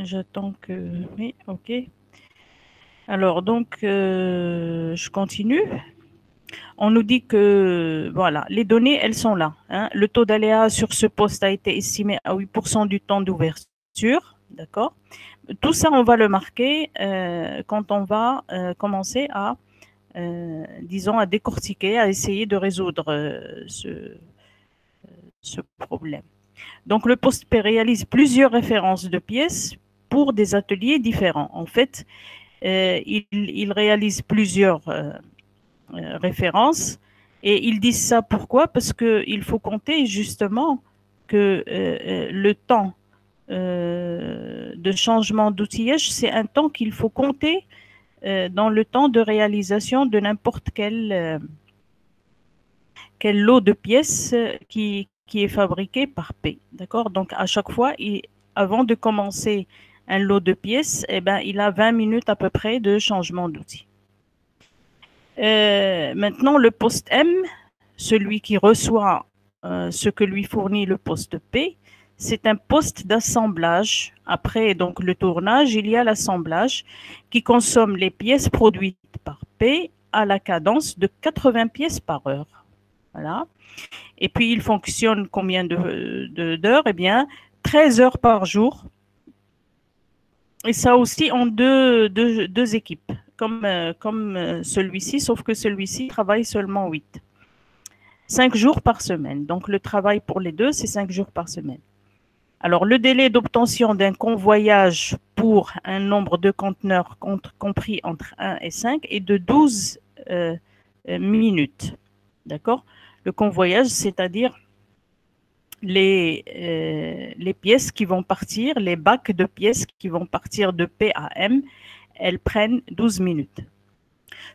J'attends que... Oui, ok. Alors, donc, je continue. On nous dit que, voilà, les données, elles sont là, hein. Le taux d'aléa sur ce poste a été estimé à 8% du temps d'ouverture, d'accord. Tout ça, on va le marquer quand on va commencer à, disons, à décortiquer, à essayer de résoudre ce problème. Donc, le poste P réalise plusieurs références de pièces pour des ateliers différents. En fait, il réalise plusieurs références et ils disent ça pourquoi? Parce qu'il faut compter justement que le temps de changement d'outillage, c'est un temps qu'il faut compter dans le temps de réalisation de n'importe quel lot de pièces qui est fabriqué par P. D'accord. Donc, à chaque fois, avant de commencer un lot de pièces, eh ben, il a 20 minutes à peu près de changement d'outil. Maintenant, le poste M, celui qui reçoit ce que lui fournit le poste P, c'est un poste d'assemblage. Après donc le tournage, il y a l'assemblage qui consomme les pièces produites par P à la cadence de 80 pièces par heure. Voilà. Et puis, il fonctionne combien d'heures? Eh bien, 13 heures par jour. Et ça aussi en deux équipes, comme celui-ci, sauf que celui-ci travaille seulement 8. 5 jours par semaine. Donc, le travail pour les deux, c'est 5 jours par semaine. Alors, le délai d'obtention d'un convoyage pour un nombre de conteneurs compris entre 1 et 5 est de 12 minutes. D'accord? Le convoyage, c'est-à-dire les pièces qui vont partir, les bacs de pièces qui vont partir de P à M, elles prennent 12 minutes.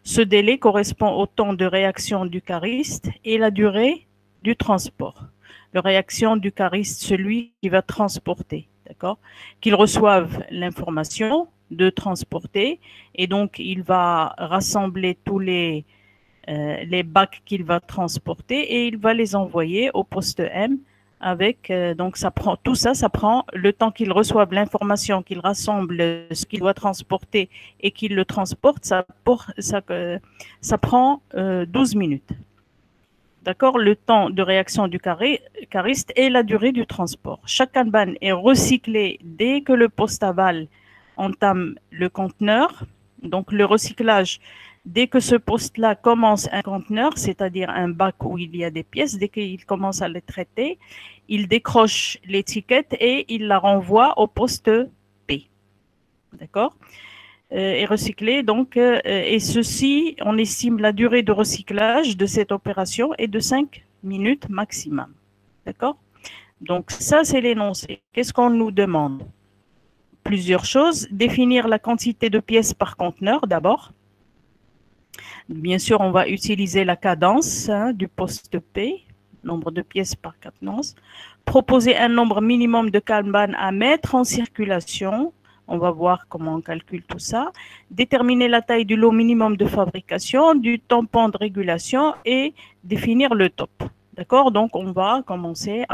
Ce délai correspond au temps de réaction du cariste et la durée du transport. La réaction du cariste, celui qui va transporter, d'accord, qu'il reçoive l'information de transporter et donc il va rassembler tous les bacs qu'il va transporter et il va les envoyer au poste M avec, donc ça prend tout ça, ça prend le temps qu'il reçoive l'information, qu'il rassemble ce qu'il doit transporter et qu'il le transporte, ça prend 12 minutes. D'accord. Le temps de réaction du cariste et la durée du transport. Chaque Kanban est recyclé dès que le poste aval entame le conteneur. Donc le recyclage, dès que ce poste-là commence un conteneur, c'est-à-dire un bac où il y a des pièces, dès qu'il commence à les traiter, il décroche l'étiquette et il la renvoie au poste P. D'accord. Et recyclé. Donc, et ceci, on estime la durée de recyclage de cette opération est de 5 minutes maximum. D'accord. Donc, ça, c'est l'énoncé. Qu'est-ce qu'on nous demande? Plusieurs choses. Définir la quantité de pièces par conteneur, d'abord. Bien sûr, on va utiliser la cadence du poste P, nombre de pièces par cadence. Proposer un nombre minimum de Kanban à mettre en circulation. On va voir comment on calcule tout ça. Déterminer la taille du lot minimum de fabrication, du tampon de régulation et définir le top. D'accord? Donc, on va commencer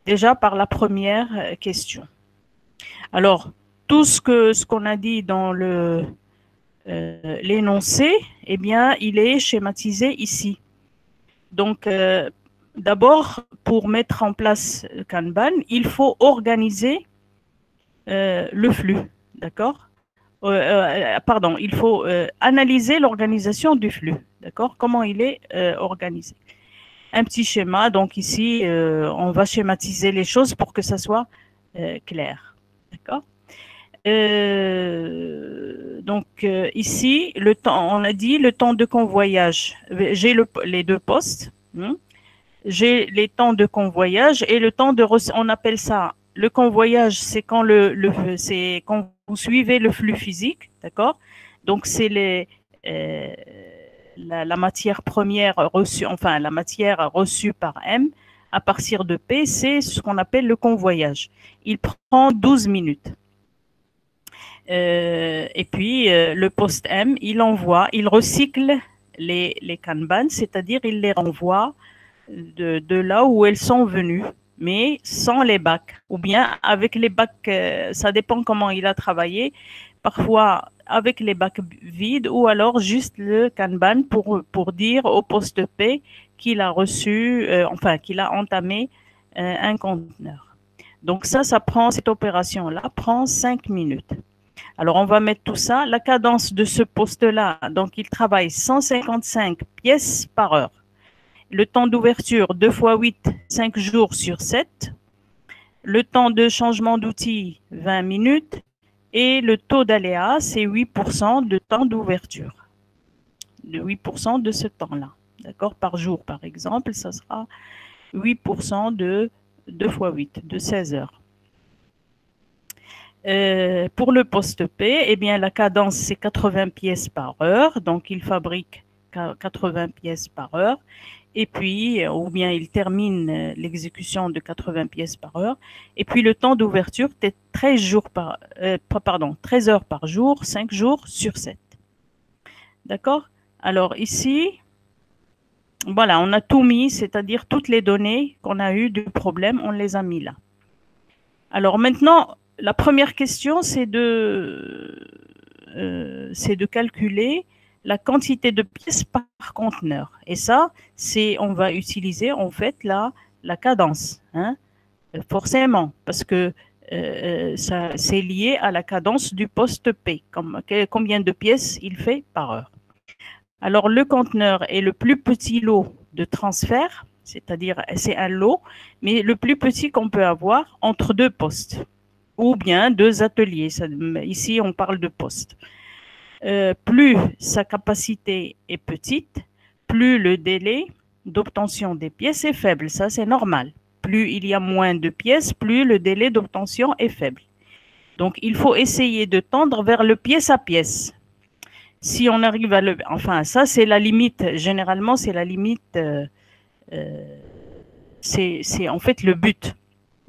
déjà par la première question. Alors, tout ce qu'on a dit dans l'énoncé, eh bien, il est schématisé ici. Donc, d'abord, pour mettre en place Kanban, il faut organiser le flux, d'accord. Pardon, il faut analyser l'organisation du flux, d'accord. Comment il est organisé. Un petit schéma, donc ici, on va schématiser les choses pour que ça soit clair, d'accord. Donc ici, le temps, on a dit le temps de convoyage. J'ai les deux postes. J'ai les temps de convoyage et le temps de on appelle ça le convoyage, c'est quand c'est quand vous suivez le flux physique, d'accord. Donc c'est la matière première reçue, enfin la matière reçue par M à partir de P, c'est ce qu'on appelle le convoyage. Il prend 12 minutes. Et puis le poste M, il recycle les Kanban, c'est-à-dire il les renvoie de là où elles sont venues, mais sans les bacs. Ou bien avec les bacs, ça dépend comment il a travaillé. Parfois avec les bacs vides ou alors juste le Kanban pour dire au poste P qu'il a reçu, enfin qu'il a entamé un conteneur. Donc ça prend, cette opération-là prend 5 minutes. Alors, on va mettre tout ça. La cadence de ce poste-là, donc il travaille 155 pièces par heure. Le temps d'ouverture, 2 fois 8, 5 jours sur 7. Le temps de changement d'outil, 20 minutes. Et le taux d'aléa, c'est 8% de temps d'ouverture. De 8% de ce temps-là. D'accord? Par jour, par exemple, ça sera 8% de 2 fois 8, de 16 heures. Pour le poste P, eh bien, la cadence, c'est 80 pièces par heure. Donc, il fabrique 80 pièces par heure. Et puis, ou bien il termine l'exécution de 80 pièces par heure. Et puis, le temps d'ouverture, c'est 13 heures par jour, 5 jours sur 7. D'accord? Alors, ici, voilà, on a tout mis, c'est-à-dire toutes les données qu'on a eues du problème, on les a mis là. Alors, maintenant, la première question, c'est de calculer la quantité de pièces par conteneur. Et ça, on va utiliser en fait la cadence, hein, forcément, parce que c'est lié à la cadence du poste P, combien de pièces il fait par heure. Alors, le conteneur est le plus petit lot de transfert, c'est-à-dire c'est un lot, mais le plus petit qu'on peut avoir entre deux postes ou bien 2 ateliers. Ici, on parle de postes. Plus sa capacité est petite, plus le délai d'obtention des pièces est faible. Ça, c'est normal. Plus il y a moins de pièces, plus le délai d'obtention est faible. Donc, il faut essayer de tendre vers le pièce à pièce. Si on arrive à enfin, ça, c'est la limite. Généralement, c'est la limite. C'est en fait le but,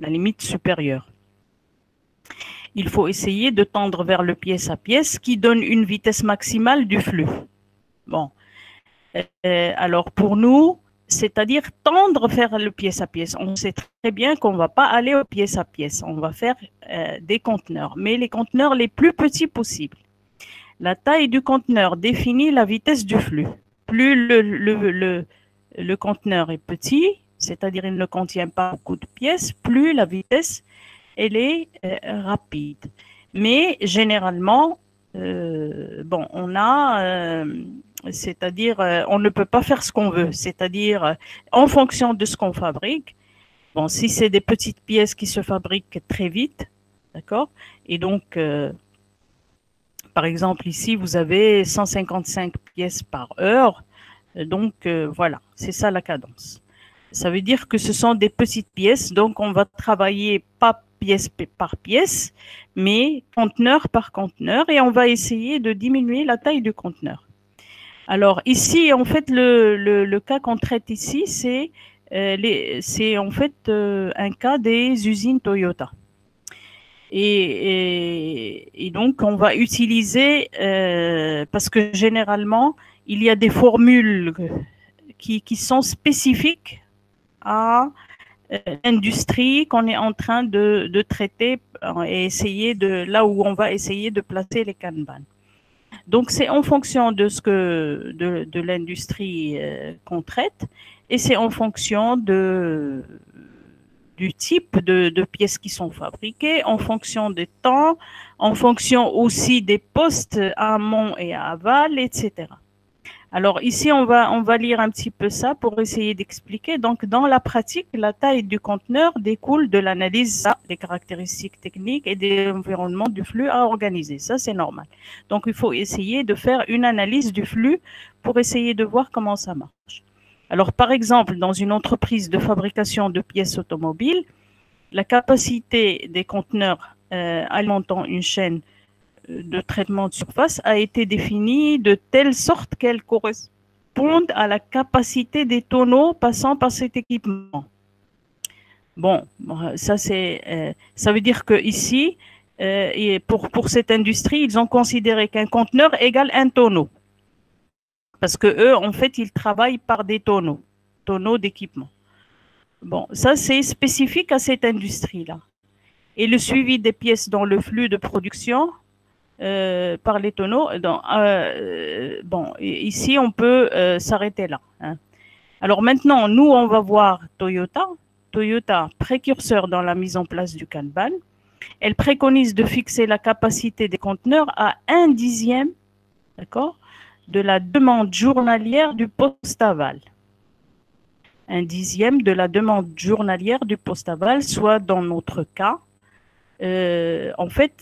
la limite supérieure. Il faut essayer de tendre vers le pièce à pièce qui donne une vitesse maximale du flux. Bon. Alors pour nous, c'est-à-dire tendre vers le pièce à pièce. On sait très bien qu'on ne va pas aller au pièce à pièce. On va faire des conteneurs, mais les conteneurs les plus petits possibles. La taille du conteneur définit la vitesse du flux. Plus le conteneur est petit, c'est-à-dire il ne contient pas beaucoup de pièces, plus la vitesse elle est rapide. Mais généralement, bon, on a, c'est-à-dire, on ne peut pas faire ce qu'on veut. C'est-à-dire, en fonction de ce qu'on fabrique. Bon, si c'est des petites pièces qui se fabriquent très vite, d'accord. Et donc, par exemple, ici, vous avez 155 pièces par heure. Donc, voilà, c'est ça la cadence. Ça veut dire que ce sont des petites pièces, donc on va travailler pas pièce par pièce, mais conteneur par conteneur, et on va essayer de diminuer la taille du conteneur. Alors ici, en fait, le cas qu'on traite ici, c'est en fait un cas des usines Toyota. Et donc, on va utiliser, parce que généralement, il y a des formules qui sont spécifiques à l'industrie qu'on est en train de traiter et essayer là où on va essayer de placer les Kanban. Donc, c'est en fonction de de l'industrie qu'on traite et c'est en fonction du type de pièces qui sont fabriquées, en fonction des temps, en fonction aussi des postes amont et aval, etc. Alors ici, on va lire un petit peu ça pour essayer d'expliquer. Donc, dans la pratique, la taille du conteneur découle de l'analyse des caractéristiques techniques et des environnements du flux à organiser. Ça, c'est normal. Donc, il faut essayer de faire une analyse du flux pour essayer de voir comment ça marche. Alors, par exemple, dans une entreprise de fabrication de pièces automobiles, la capacité des conteneurs alimentant une chaîne de traitement de surface a été définie de telle sorte qu'elle corresponde à la capacité des tonneaux passant par cet équipement. Bon, ça veut dire que ici, pour cette industrie, ils ont considéré qu'un conteneur égale un tonneau. Parce que eux, en fait, ils travaillent par des tonneaux d'équipement. Bon, ça, c'est spécifique à cette industrie-là. Et le suivi des pièces dans le flux de production par les tonneaux. Bon, ici, on peut s'arrêter là. Hein. Alors maintenant, nous, on va voir Toyota. Toyota, précurseur dans la mise en place du Kanban. Elle préconise de fixer la capacité des conteneurs à 1/10, d'accord, de la demande journalière du poste aval. 1/10 de la demande journalière du poste aval, soit dans notre cas, en fait,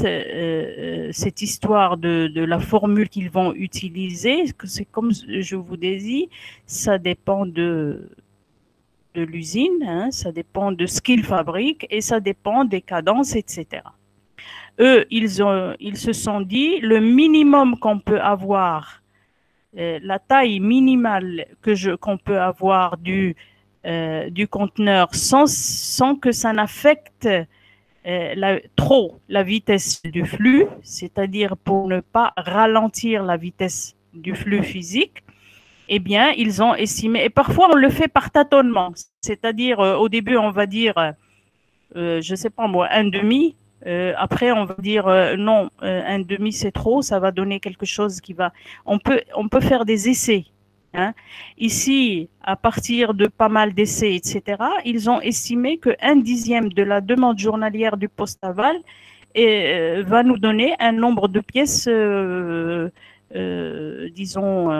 cette histoire de la formule qu'ils vont utiliser, c'est comme je vous ai dit, ça dépend de l'usine, hein, ça dépend de ce qu'ils fabriquent et ça dépend des cadences, etc. Eux, ils se sont dit, le minimum qu'on peut avoir, la taille minimale qu'on peut avoir du conteneur sans que ça n'affecte trop la vitesse du flux, c'est-à-dire pour ne pas ralentir la vitesse du flux physique, eh bien, ils ont estimé, et parfois on le fait par tâtonnement, c'est-à-dire au début on va dire, je ne sais pas moi, 1/2, après on va dire non, 1/2 c'est trop, ça va donner quelque chose qui va, on peut faire des essais. Hein. Ici, à partir de pas mal d'essais, etc., ils ont estimé que 1/10 de la demande journalière du poste aval va nous donner un nombre de pièces, disons,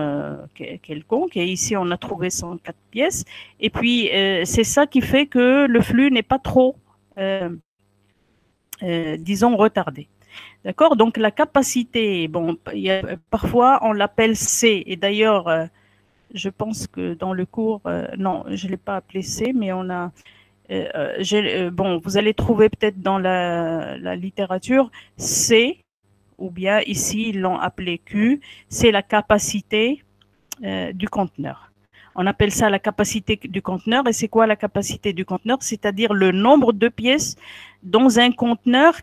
quelconque. Et ici, on a trouvé 104 pièces. Et puis, c'est ça qui fait que le flux n'est pas trop, disons, retardé. D'accord? Donc, la capacité, bon, parfois, on l'appelle C. Et d'ailleurs, je pense que dans le cours, non, je ne l'ai pas appelé C, mais on a, bon, vous allez trouver peut-être dans la littérature C, ou bien ici, ils l'ont appelé Q, c'est la capacité du conteneur. On appelle ça la capacité du conteneur. Et c'est quoi la capacité du conteneur? C'est-à-dire le nombre de pièces dans un conteneur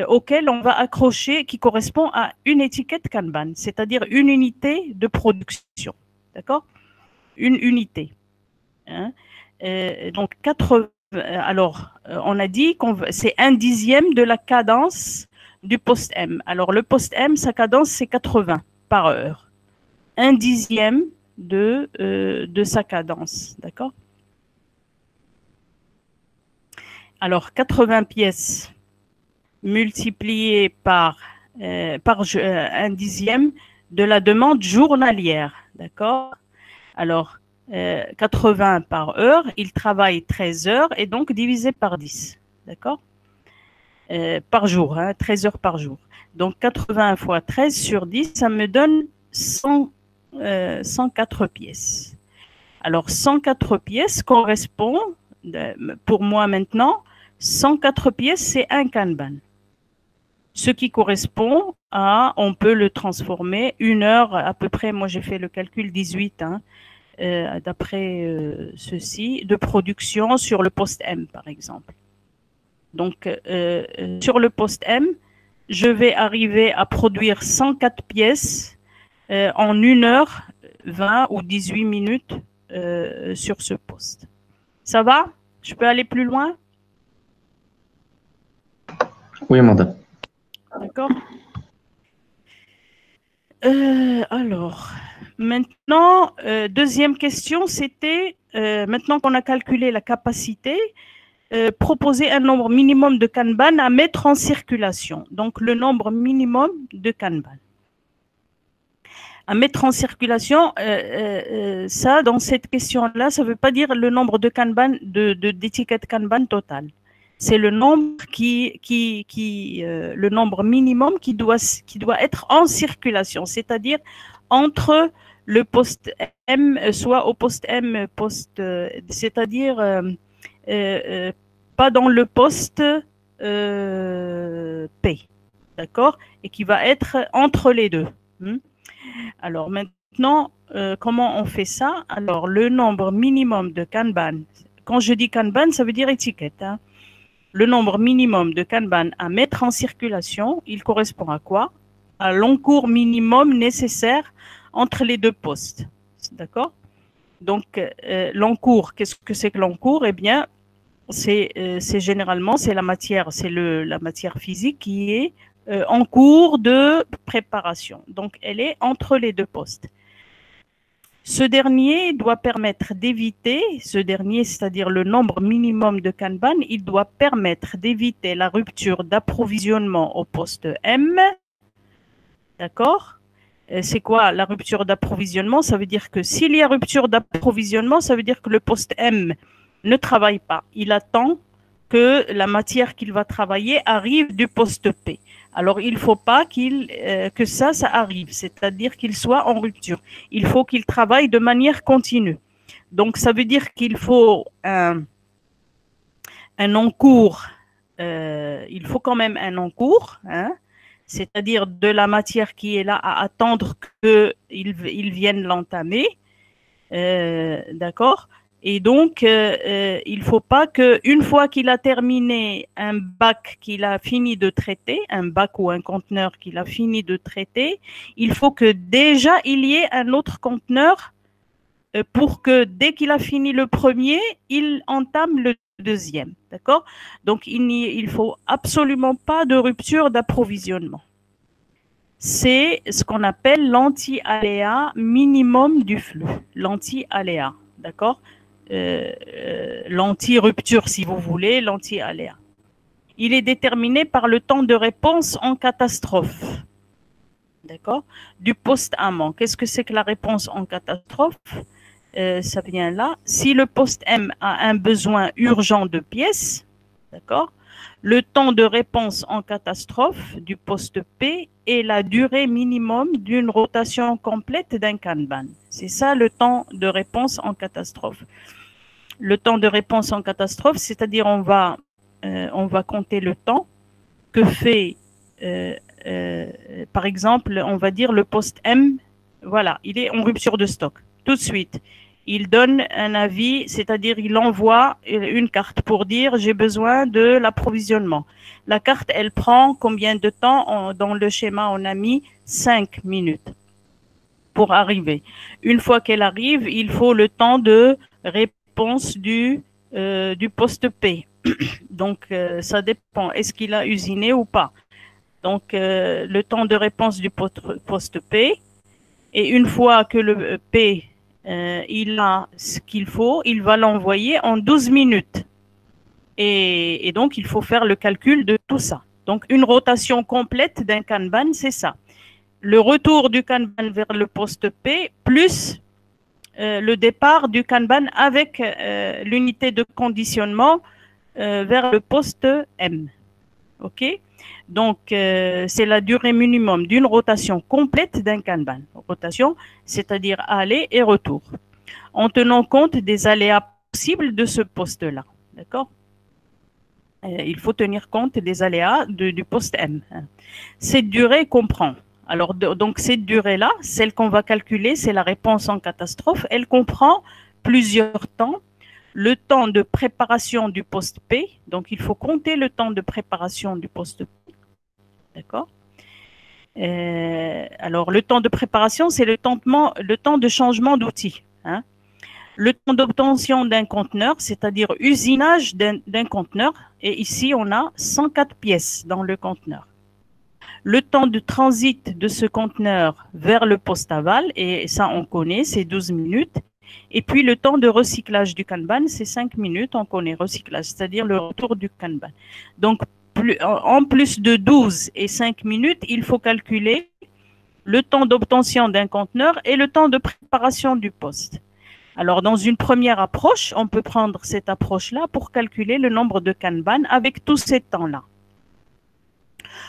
auquel on va accrocher, qui correspond à une étiquette Kanban, c'est-à-dire une unité de production. D'accord? Une unité. Hein? Donc, on a dit que c'est 1/10 de la cadence du poste M. Alors, le poste M, sa cadence, c'est 80 par heure. 1/10 de sa cadence. D'accord? Alors, 80 pièces multiplié par 1/10 de la demande journalière. D'accord? Alors, 80 par heure, il travaille 13 heures et donc divisé par 10. D'accord? Par jour, hein, 13 heures par jour. Donc, 80 fois 13 sur 10, ça me donne 104 pièces. Alors, 104 pièces correspond, pour moi maintenant, 104 pièces, c'est un Kanban. Ce qui correspond à, on peut le transformer, 1 heure à peu près, moi j'ai fait le calcul 18, hein, d'après ceci, de production sur le poste M par exemple. Donc sur le poste M, je vais arriver à produire 104 pièces en 1 heure 20 ou 18 minutes sur ce poste. Ça va? Je peux aller plus loin? Oui, Amanda. D'accord. Alors, maintenant, deuxième question, c'était, maintenant qu'on a calculé la capacité, proposer un nombre minimum de Kanban à mettre en circulation. Donc, le nombre minimum de Kanban. À mettre en circulation, ça, dans cette question-là, ça ne veut pas dire le nombre de Kanban, d'étiquettes Kanban total. C'est le nombre le nombre minimum qui doit être en circulation, c'est-à-dire entre le poste M, soit au poste M, c'est-à-dire pas dans le poste P, d'accord, et qui va être entre les deux. Alors maintenant, comment on fait ça? Alors le nombre minimum de Kanban, quand je dis Kanban, ça veut dire étiquette, hein. Le nombre minimum de Kanban à mettre en circulation, il correspond à quoi? À l'encours minimum nécessaire entre les deux postes. D'accord? Donc, l'encours, qu'est-ce que c'est que l'encours? Eh bien, c'est généralement, c'est la matière, c'est la matière physique qui est en cours de préparation. Donc, elle est entre les deux postes. Ce dernier doit permettre d'éviter, ce dernier, c'est-à-dire le nombre minimum de Kanban, il doit permettre d'éviter la rupture d'approvisionnement au poste M. D'accord? C'est quoi la rupture d'approvisionnement? Ça veut dire que s'il y a rupture d'approvisionnement, ça veut dire que le poste M ne travaille pas. Il attend que la matière qu'il va travailler arrive du poste P. Alors, il ne faut pas que ça arrive, c'est-à-dire qu'il soit en rupture. Il faut qu'il travaille de manière continue. Donc, ça veut dire qu'il faut un encours, il faut quand même un encours, hein, c'est-à-dire de la matière qui est là à attendre qu'ils viennent l'entamer, d'accord? Et donc, il ne faut pas qu'une fois qu'il a terminé un bac qu'il a fini de traiter, un bac ou un conteneur qu'il a fini de traiter, il faut que déjà il y ait un autre conteneur pour que dès qu'il a fini le premier, il entame le deuxième. D'accord? Donc, il ne faut absolument pas de rupture d'approvisionnement. C'est ce qu'on appelle l'anti-aléa minimum du flux. L'anti-aléa. D'accord? L'anti-rupture, si vous voulez, l'anti-aléa. Il est déterminé par le temps de réponse en catastrophe. D'accord? Du poste amont. Qu'est-ce que c'est que la réponse en catastrophe? Ça vient là. Si le poste M a un besoin urgent de pièces, d'accord, le temps de réponse en catastrophe du poste P est la durée minimum d'une rotation complète d'un Kanban. C'est ça le temps de réponse en catastrophe. Le temps de réponse en catastrophe, c'est-à-dire on va compter le temps que fait, par exemple, on va dire le poste M, voilà, il est en rupture de stock. Tout de suite, il donne un avis, c'est-à-dire il envoie une carte pour dire j'ai besoin de l'approvisionnement. La carte, elle prend combien de temps? Dans le schéma, on a mis 5 minutes pour arriver. Une fois qu'elle arrive, il faut le temps de réponse du poste P. Donc, ça dépend. Est-ce qu'il a usiné ou pas? Donc, le temps de réponse du poste P. Et une fois que le P il a ce qu'il faut, il va l'envoyer en 12 minutes. Et donc, il faut faire le calcul de tout ça. Donc, une rotation complète d'un Kanban, c'est ça. Le retour du Kanban vers le poste P plus le départ du Kanban avec l'unité de conditionnement vers le poste M. OK? Donc, c'est la durée minimum d'une rotation complète d'un Kanban. Rotation, c'est-à-dire aller et retour, en tenant compte des aléas possibles de ce poste-là. D'accord? Il faut tenir compte des aléas du poste M. Cette durée comprend. Alors, donc, cette durée-là, celle qu'on va calculer, c'est la réponse en catastrophe. Elle comprend plusieurs temps. Le temps de préparation du poste P, donc il faut compter le temps de préparation du poste P. D'accord? Alors, le temps de préparation, c'est le temps de changement d'outil. Hein? Le temps d'obtention d'un conteneur, c'est-à-dire usinage d'un conteneur. Et ici, on a 104 pièces dans le conteneur. Le temps de transit de ce conteneur vers le poste aval, et ça, on connaît, c'est 12 minutes. Et puis, le temps de recyclage du Kanban, c'est 5 minutes, on connaît recyclage, c'est-à-dire le retour du Kanban. Donc, en plus de 12 et 5 minutes, il faut calculer le temps d'obtention d'un conteneur et le temps de préparation du poste. Alors, dans une première approche, on peut prendre cette approche-là pour calculer le nombre de Kanban avec tous ces temps-là.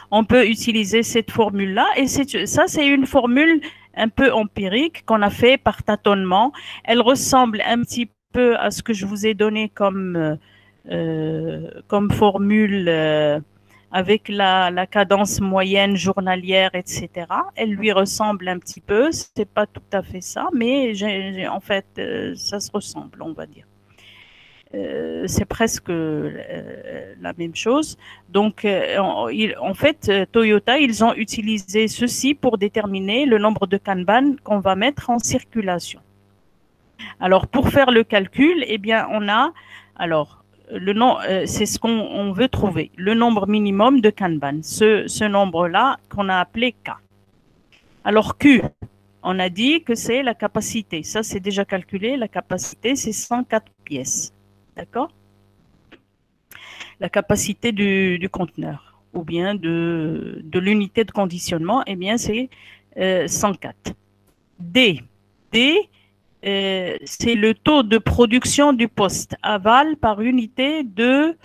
On peut utiliser cette formule-là et ça, c'est une formule un peu empirique qu'on a fait par tâtonnement. Elle ressemble un petit peu à ce que je vous ai donné comme formule avec la cadence moyenne journalière, etc. Elle lui ressemble un petit peu. C'est pas tout à fait ça, mais en fait, ça se ressemble, on va dire. C'est presque la même chose. Donc, en fait, Toyota, ils ont utilisé ceci pour déterminer le nombre de Kanban qu'on va mettre en circulation. Alors, pour faire le calcul, eh bien, on a, alors, le nom, c'est ce qu'on veut trouver, le nombre minimum de Kanban, ce nombre-là qu'on a appelé K. Alors, Q, on a dit que c'est la capacité. Ça, c'est déjà calculé. La capacité, c'est 104 pièces. D'accord? La capacité du conteneur ou bien de l'unité de conditionnement, eh bien, c'est 104. D, c'est le taux de production du poste aval par unité de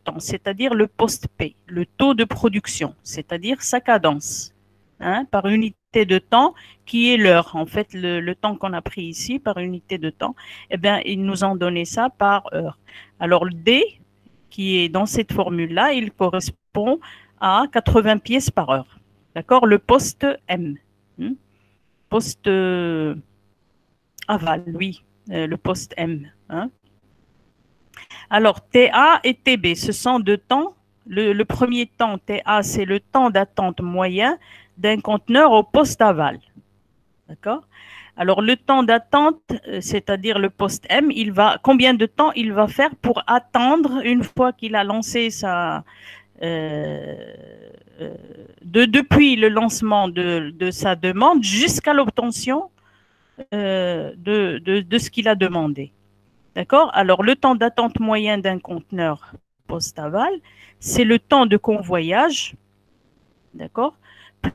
temps, c'est-à-dire le poste P, le taux de production, c'est-à-dire sa cadence, hein, par unité de temps qui est l'heure. En fait, le temps qu'on a pris ici par unité de temps, eh bien, ils nous ont donné ça par heure. Alors, le D, qui est dans cette formule-là, il correspond à 80 pièces par heure. D'accord? Le poste M. Poste aval, oui, le poste M. Hein. Alors, TA et TB, ce sont deux temps. Le premier temps, TA, c'est le temps d'attente moyen d'un conteneur au poste aval. D'accord? Alors, le temps d'attente, c'est-à-dire le poste M, combien de temps il va faire pour attendre, une fois qu'il a lancé depuis le lancement de sa demande jusqu'à l'obtention de ce qu'il a demandé. D'accord? Alors, le temps d'attente moyen d'un conteneur post-aval, c'est le temps de convoyage, d'accord?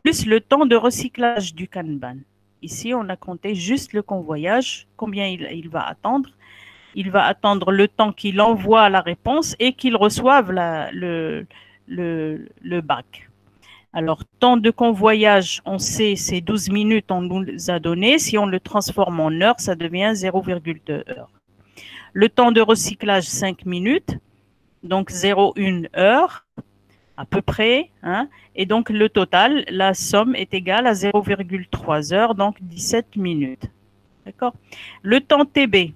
Plus le temps de recyclage du Kanban. Ici, on a compté juste le convoyage, combien il va attendre. Il va attendre le temps qu'il envoie la réponse et qu'il reçoive le bac. Alors, temps de convoyage, on sait, c'est 12 minutes, on nous a donné. Si on le transforme en heure, ça devient 0,2 heures. Le temps de recyclage, 5 minutes, donc 0,1 heure à peu près. Hein, et donc, le total, la somme est égale à 0,3 heures, donc 17 minutes. D'accord? Le temps TB,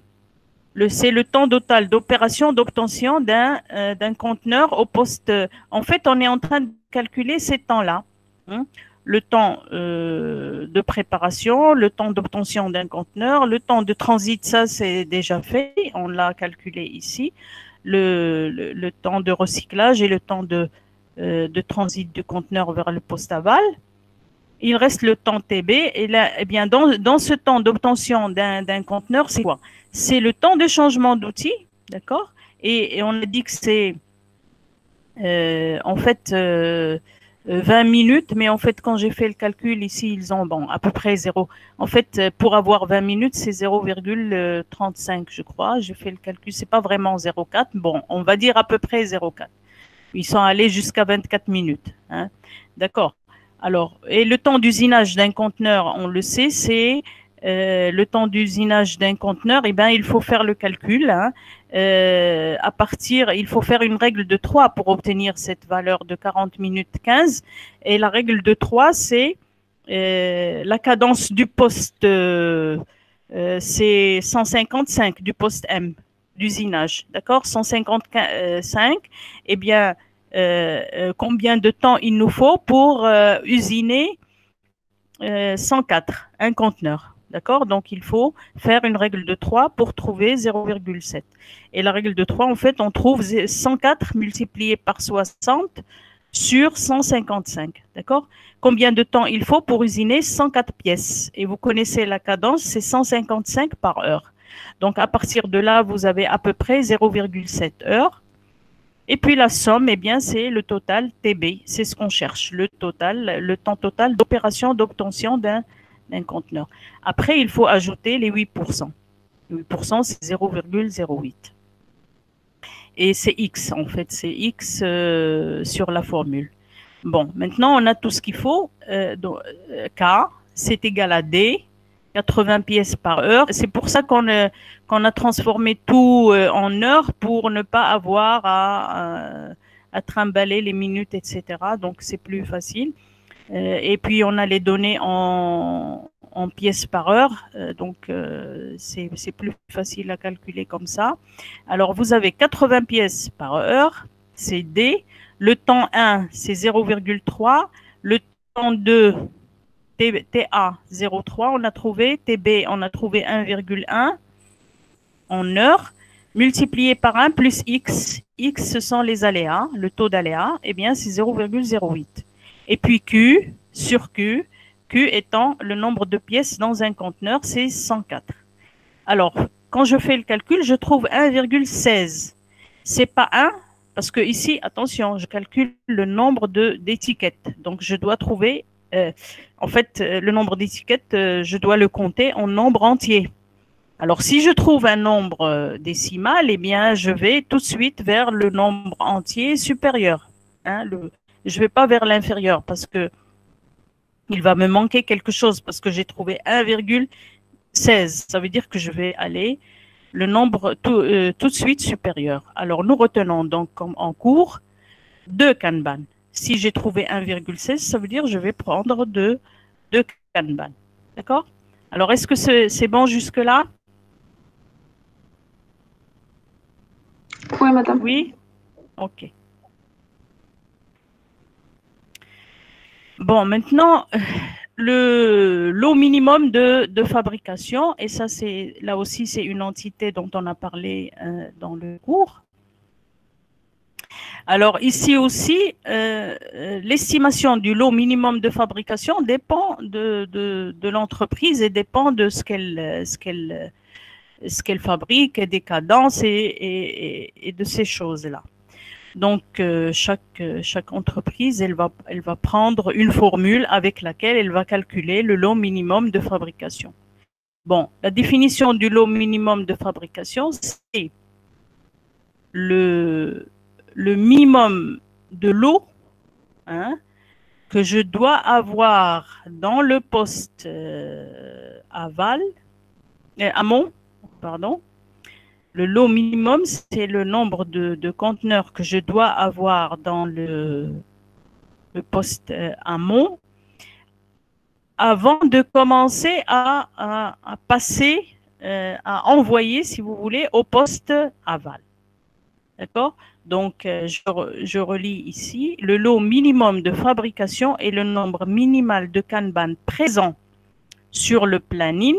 c'est le temps total d'opération d'obtention d'un conteneur au poste. En fait, on est en train de calculer ces temps-là. Hein, le temps de préparation, le temps d'obtention d'un conteneur, le temps de transit, ça c'est déjà fait, on l'a calculé ici, le temps de recyclage et le temps de transit du conteneur vers le poste aval. Il reste le temps TB, et là, eh bien, dans ce temps d'obtention d'un conteneur, c'est quoi? C'est le temps de changement d'outil, d'accord? Et on a dit que c'est en fait 20 minutes, mais en fait, quand j'ai fait le calcul ici, ils ont à peu près 0. En fait, pour avoir 20 minutes, c'est 0,35, je crois. J'ai fait le calcul, c'est pas vraiment 0,4. Bon, on va dire à peu près 0,4. Ils sont allés jusqu'à 24 minutes. Hein. D'accord. Alors, et le temps d'usinage d'un conteneur, on le sait, c'est le temps d'usinage d'un conteneur. Eh bien, il faut faire le calcul. Hein, il faut faire une règle de 3 pour obtenir cette valeur de 40 minutes 15. Et la règle de 3, c'est la cadence du poste, c'est 155 du poste M d'usinage, d'accord? 155, eh bien, combien de temps il nous faut pour usiner 104, un conteneur, d'accord? Donc, il faut faire une règle de 3 pour trouver 0,7. Et la règle de 3, en fait, on trouve 104 multiplié par 60 sur 155, d'accord? Combien de temps il faut pour usiner 104 pièces? Et vous connaissez la cadence, c'est 155 par heure. Donc, à partir de là, vous avez à peu près 0,7 heures. Et puis, la somme, eh bien, c'est le total TB. C'est ce qu'on cherche, le temps total d'opération d'obtention d'un conteneur. Après, il faut ajouter les 8%. Les 8%, c'est 0,08. Et c'est X, en fait, c'est X sur la formule. Bon, maintenant, on a tout ce qu'il faut. Donc, K, c'est égal à D, 80 pièces par heure. C'est pour ça qu'on a transformé tout en heures pour ne pas avoir à trimballer les minutes, etc. Donc, c'est plus facile. Et puis, on a les données en pièces par heure. Donc, c'est plus facile à calculer comme ça. Alors, vous avez 80 pièces par heure, c'est D. Le temps 1, c'est 0,3. Le temps 2, TA 0,3, on a trouvé, TB, on a trouvé 1,1 en heure, multiplié par 1 plus X. X, ce sont les aléas, le taux d'aléa, eh bien, c'est 0,08. Et puis Q sur Q, Q étant le nombre de pièces dans un conteneur, c'est 104. Alors, quand je fais le calcul, je trouve 1,16. C'est pas 1, parce que ici, attention, je calcule le nombre d'étiquettes. Donc, je dois trouver, en fait, le nombre d'étiquettes, je dois le compter en nombre entier. Alors, si je trouve un nombre décimal, eh bien, je vais tout de suite vers le nombre entier supérieur. Hein, je ne vais pas vers l'inférieur parce que il va me manquer quelque chose parce que j'ai trouvé 1,16. Ça veut dire que je vais aller le nombre tout de suite supérieur. Alors, nous retenons donc comme en cours 2 Kanban. Si j'ai trouvé 1,16, ça veut dire que je vais prendre 2 Kanban. D'accord? Alors, est-ce que c'est bon jusque-là? Oui, madame. Oui? Ok. Bon, maintenant, le lot minimum de fabrication, et ça, là aussi, c'est une entité dont on a parlé dans le cours. Alors, ici aussi, l'estimation du lot minimum de fabrication dépend de l'entreprise et dépend de ce qu'elle fabrique, et des cadences et de ces choses-là. Donc, chaque entreprise, elle va prendre une formule avec laquelle elle va calculer le lot minimum de fabrication. Bon, la définition du lot minimum de fabrication, c'est le minimum de lot que je dois avoir dans le poste amont, pardon. Le lot minimum, c'est le nombre de conteneurs que je dois avoir dans le poste amont avant de commencer à passer, à envoyer, si vous voulez, au poste aval. D'accord? Donc, je relis ici. Le lot minimum de fabrication est le nombre minimal de Kanban présents sur le planning.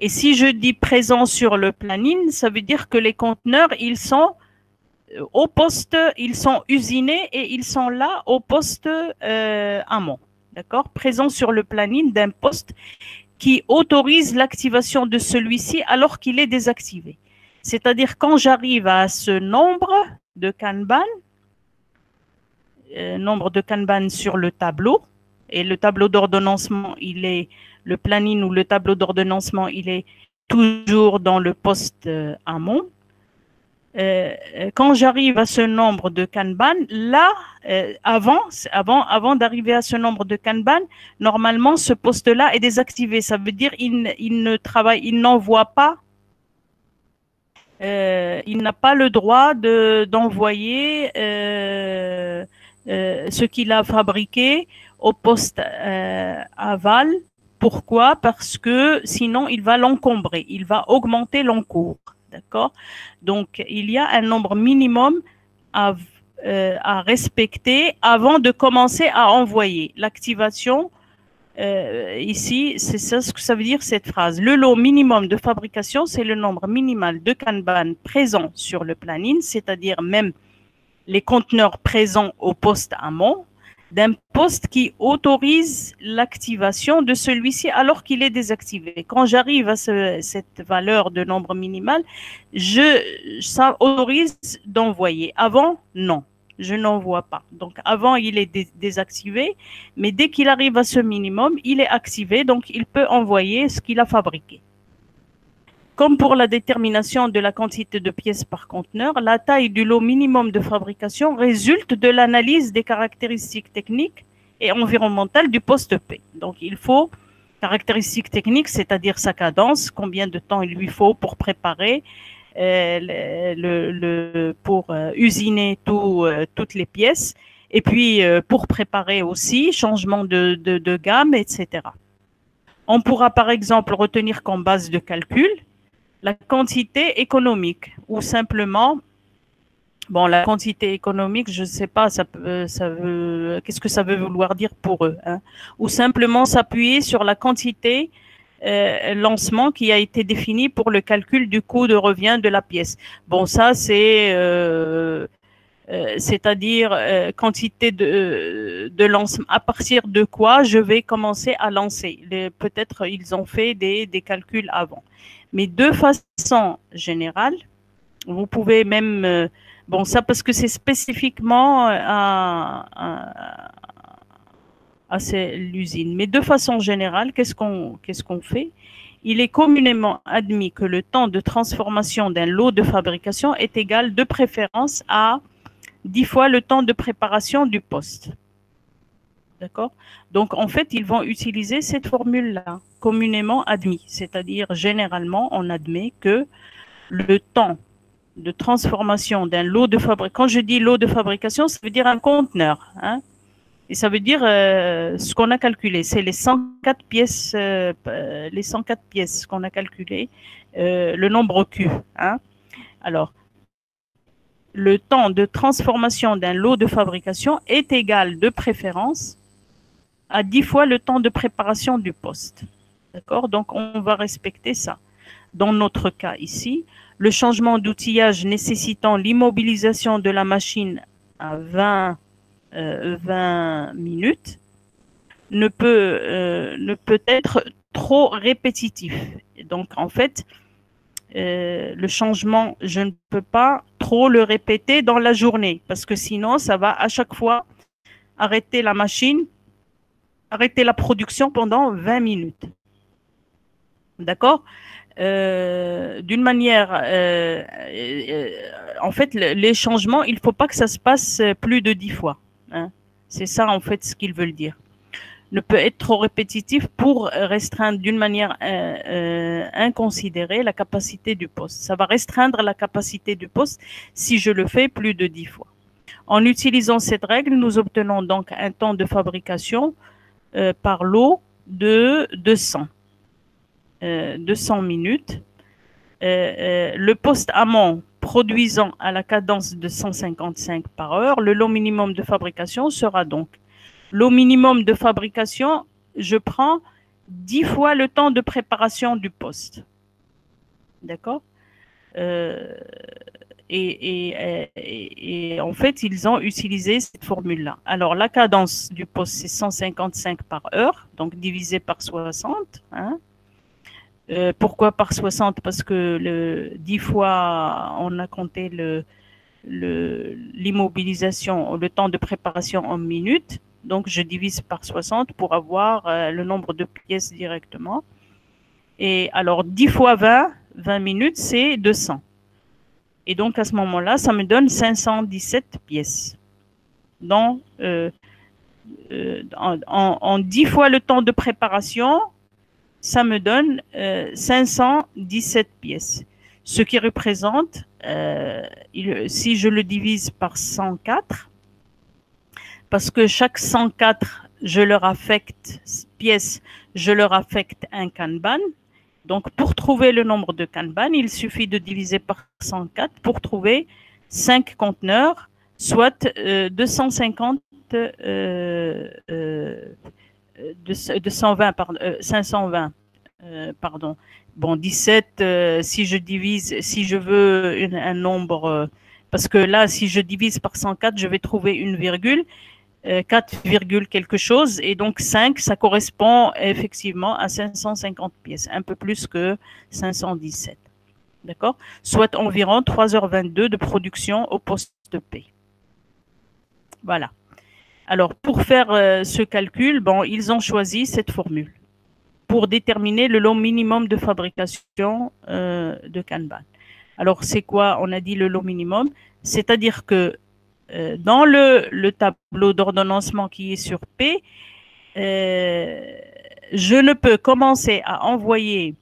Et si je dis présent sur le planning, ça veut dire que les conteneurs, ils sont au poste, ils sont usinés et ils sont là au poste amont. D'accord? Présent sur le planning d'un poste qui autorise l'activation de celui-ci alors qu'il est désactivé. C'est-à-dire quand j'arrive à ce nombre de Kanban, sur le tableau, et le tableau d'ordonnancement, le planning ou le tableau d'ordonnancement, il est toujours dans le poste amont. Quand j'arrive à ce nombre de Kanban, là, avant d'arriver à ce nombre de Kanban, normalement, ce poste-là est désactivé. Ça veut dire il n'envoie pas, il n'a pas le droit d'envoyer ce qu'il a fabriqué au poste aval. Pourquoi? Parce que sinon, il va l'encombrer, il va augmenter l'encours. D'accord? Donc, il y a un nombre minimum à respecter avant de commencer à envoyer. L'activation, ici, c'est ça ce que ça veut dire cette phrase. Le lot minimum de fabrication, c'est le nombre minimal de Kanban présents sur le planning, c'est-à-dire même les conteneurs présents au poste amont, d'un poste qui autorise l'activation de celui-ci alors qu'il est désactivé. Quand j'arrive à cette valeur de nombre minimal, ça autorise d'envoyer. Avant, non, je n'envoie pas. Donc, avant, il est désactivé, mais dès qu'il arrive à ce minimum, il est activé, donc il peut envoyer ce qu'il a fabriqué. Comme pour la détermination de la quantité de pièces par conteneur, la taille du lot minimum de fabrication résulte de l'analyse des caractéristiques techniques et environnementales du poste P. Donc, il faut caractéristiques techniques, c'est-à-dire sa cadence, combien de temps il lui faut pour préparer, pour usiner toutes les pièces, et puis pour préparer aussi changement de gamme, etc. On pourra par exemple retenir comme base de calcul la quantité économique ou simplement Bon, la quantité économique, je ne sais pas, qu'est-ce que ça veut vouloir dire pour eux, hein? Ou simplement s'appuyer sur la quantité lancement qui a été définie pour le calcul du coût de revient de la pièce. Bon, ça, c'est-à-dire quantité de lancement, à partir de quoi je vais commencer à lancer. Peut-être ils ont fait des calculs avant. Mais de façon générale, vous pouvez même, bon ça parce que c'est spécifiquement à l'usine, mais de façon générale, qu'est-ce qu'on fait? Il est communément admis que le temps de transformation d'un lot de fabrication est égal de préférence à 10 fois le temps de préparation du poste. D'accord? Donc, en fait, ils vont utiliser cette formule-là, communément admis, c'est-à-dire généralement, on admet que le temps de transformation d'un lot de fabrication, quand je dis lot de fabrication, ça veut dire un conteneur, hein? Et ça veut dire ce qu'on a calculé, c'est les 104 pièces, qu'on a calculé, le nombre Q, hein? Alors, le temps de transformation d'un lot de fabrication est égal de préférence à 10 fois le temps de préparation du poste. D'accord? Donc, on va respecter ça. Dans notre cas ici, le changement d'outillage nécessitant l'immobilisation de la machine à 20 minutes ne peut être trop répétitif. Donc, en fait, le changement, je ne peux pas trop le répéter dans la journée parce que sinon, ça va à chaque fois arrêter la machine, arrêter la production pendant 20 minutes. D'accord? D'une manière, en fait, les changements, il ne faut pas que ça se passe plus de 10 fois. Hein. C'est ça, en fait, ce qu'ils veulent dire. Ne peut être trop répétitif pour restreindre d'une manière inconsidérée la capacité du poste. Ça va restreindre la capacité du poste si je le fais plus de 10 fois. En utilisant cette règle, nous obtenons donc un temps de fabrication par lot de 200 minutes. Le poste amont produisant à la cadence de 155 par heure, le lot minimum de fabrication sera donc l'eau minimum de fabrication, je prends 10 fois le temps de préparation du poste. D'accord? Et en fait, ils ont utilisé cette formule-là. Alors, la cadence du poste, c'est 155 par heure, donc divisé par 60. Hein? Pourquoi par 60? Parce que 10 fois, on a compté l'immobilisation, le temps de préparation en minutes. Donc, je divise par 60 pour avoir le nombre de pièces directement. Et alors, 10 fois 20 minutes, c'est 200. Et donc, à ce moment-là, ça me donne 517 pièces. Donc, en 10 fois le temps de préparation, ça me donne 517 pièces. Ce qui représente, si je le divise par 104, parce que chaque 104, je leur affecte pièces, je leur affecte un Kanban. Donc, pour trouver le nombre de Kanban, il suffit de diviser par 104 pour trouver 5 conteneurs, soit 250, 220, pardon, 520. Pardon. Bon, 17, si je veux un nombre, parce que là, si je divise par 104, je vais trouver une virgule. 4, quelque chose, et donc 5, ça correspond effectivement à 550 pièces, un peu plus que 517. D'accord? Soit environ 3h22 de production au poste P. Voilà. Alors, pour faire ce calcul, bon, ils ont choisi cette formule pour déterminer le lot minimum de fabrication de Kanban. Alors, c'est quoi? On a dit le lot minimum, c'est-à-dire que dans le tableau d'ordonnancement qui est sur P, je ne peux commencer à envoyer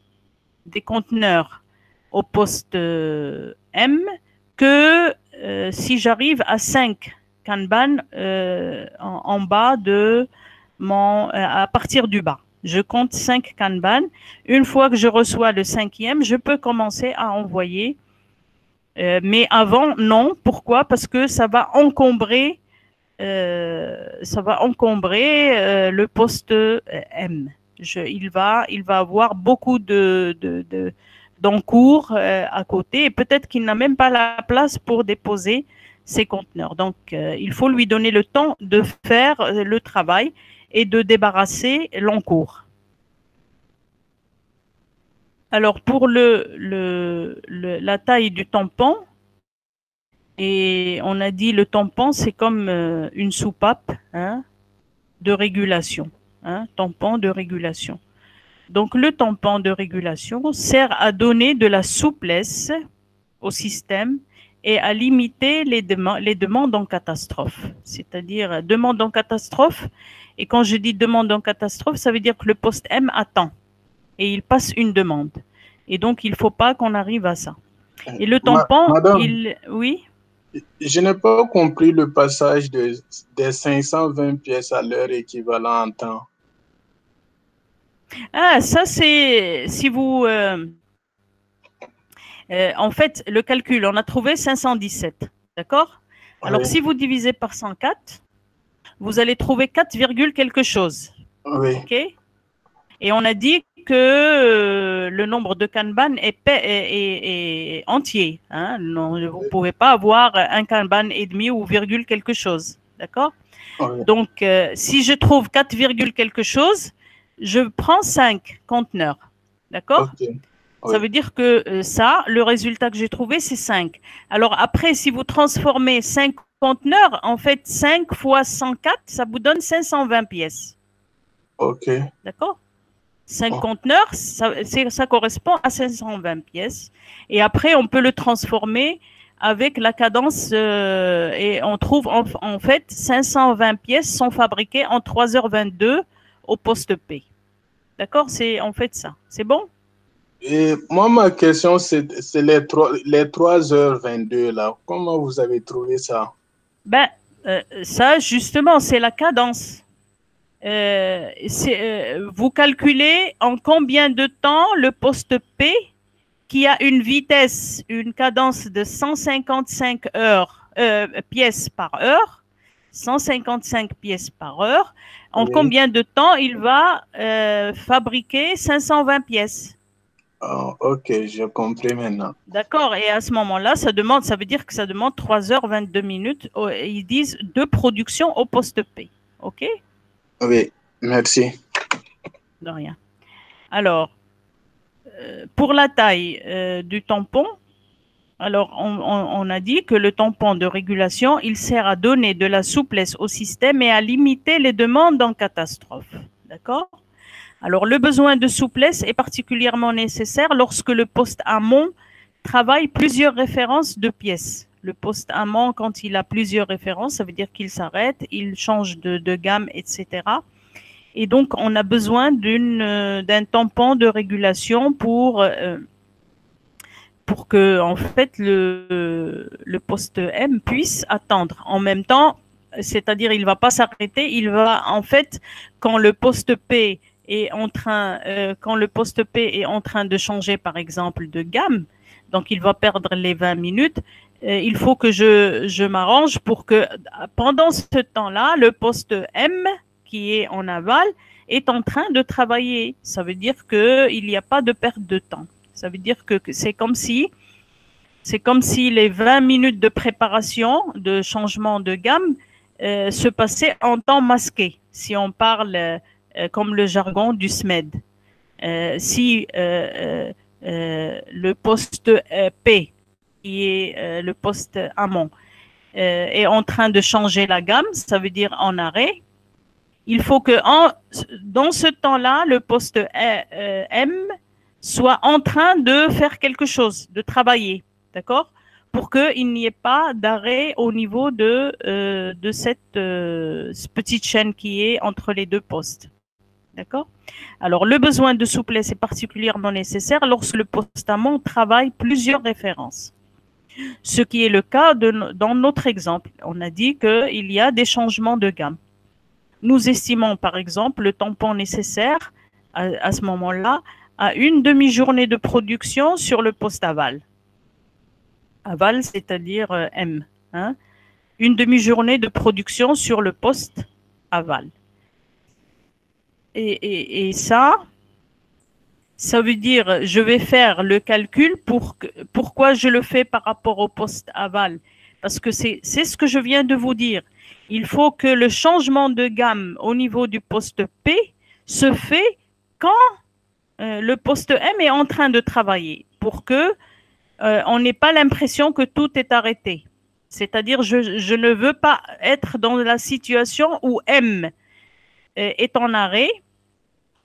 des conteneurs au poste M que si j'arrive à 5 Kanban en bas de à partir du bas. Je compte 5 Kanban. Une fois que je reçois le 5e, je peux commencer à envoyer Mais avant, non. Pourquoi? Parce que ça va encombrer le poste M. Il va avoir beaucoup d'encours à côté et peut-être qu'il n'a même pas la place pour déposer ses conteneurs. Donc, il faut lui donner le temps de faire le travail et de débarrasser l'encours. Alors, pour la taille du tampon, et on a dit le tampon, c'est comme une soupape de régulation, tampon de régulation. Donc, le tampon de régulation sert à donner de la souplesse au système et à limiter les demandes en catastrophe. C'est-à-dire, demande en catastrophe, et quand je dis demande en catastrophe, ça veut dire que le poste M attend et il passe une demande. Et donc, il ne faut pas qu'on arrive à ça. Et le tampon, Madame, oui? Je n'ai pas compris le passage des 520 pièces à l'heure équivalent en temps. Ah, ça c'est si vous... en fait, le calcul, on a trouvé 517, d'accord? Alors, Oui. si vous divisez par 104, vous allez trouver 4, quelque chose. Oui. OK? Et on a dit que le nombre de Kanban est entier. Non, vous ne pouvez pas avoir un Kanban et demi ou virgule quelque chose. D'accord? Oui. Donc, si je trouve 4, quelque chose, je prends 5 conteneurs. D'accord? Okay. Ça veut dire que le résultat que j'ai trouvé, c'est 5. Alors après, si vous transformez 5 conteneurs, en fait, 5 fois 104, ça vous donne 520 pièces. OK. D'accord? 5 conteneurs, ça correspond à 520 pièces. Et après, on peut le transformer avec la cadence et on trouve en fait 520 pièces sont fabriquées en 3h22 au poste P. D'accord? C'est en fait ça. C'est bon? Et moi, ma question, c'est les 3h22 là. Comment vous avez trouvé ça? Ben, ça, justement, c'est la cadence. Vous calculez en combien de temps le poste P, qui a une vitesse, une cadence de 155 pièces par heure, 155 pièces par heure, en combien de temps il va fabriquer 520 pièces. Oh, ok, j'ai compris maintenant. D'accord, et à ce moment-là, ça veut dire que ça demande 3h22 minutes. Ils disent de production au poste P. OK? Oui, merci. De rien. Alors, pour la taille du tampon, alors on a dit que le tampon de régulation, il sert à donner de la souplesse au système et à limiter les demandes en catastrophe. D'accord? Alors, le besoin de souplesse est particulièrement nécessaire lorsque le poste amont travaille plusieurs références de pièces. Le poste amont, quand il a plusieurs références, ça veut dire qu'il s'arrête, il change de gamme, etc. Et donc, on a besoin d'un tampon de régulation pour que, en fait, le poste M puisse attendre. En même temps, c'est-à-dire, il ne va pas s'arrêter, il va, en fait, quand le poste P est en train de changer, par exemple, de gamme, donc il va perdre les 20 minutes, il faut que je m'arrange pour que pendant ce temps-là, le poste M, qui est en aval, est en train de travailler. Ça veut dire qu'il n'y a pas de perte de temps. Ça veut dire que c'est comme si les 20 minutes de préparation, de changement de gamme, se passaient en temps masqué, si on parle comme le jargon du SMED. Si le poste P, qui est le poste amont, est en train de changer la gamme, ça veut dire en arrêt, il faut que dans ce temps-là, le poste M soit en train de faire quelque chose, de travailler, d'accord? Pour qu'il n'y ait pas d'arrêt au niveau de cette petite chaîne qui est entre les deux postes. D'accord? Alors, le besoin de souplesse est particulièrement nécessaire lorsque le poste amont travaille plusieurs références. Ce qui est le cas dans notre exemple. On a dit qu'il y a des changements de gamme. Nous estimons, par exemple, le tampon nécessaire à ce moment-là à une demi-journée de production sur le poste aval. Aval, c'est-à-dire M. Hein. Une demi-journée de production sur le poste aval. Et ça veut dire, je vais faire le calcul pourquoi je le fais par rapport au poste aval. Parce que c'est ce que je viens de vous dire. Il faut que le changement de gamme au niveau du poste P se fait quand le poste M est en train de travailler pour que on n'ait pas l'impression que tout est arrêté. C'est-à-dire, je ne veux pas être dans la situation où M est en arrêt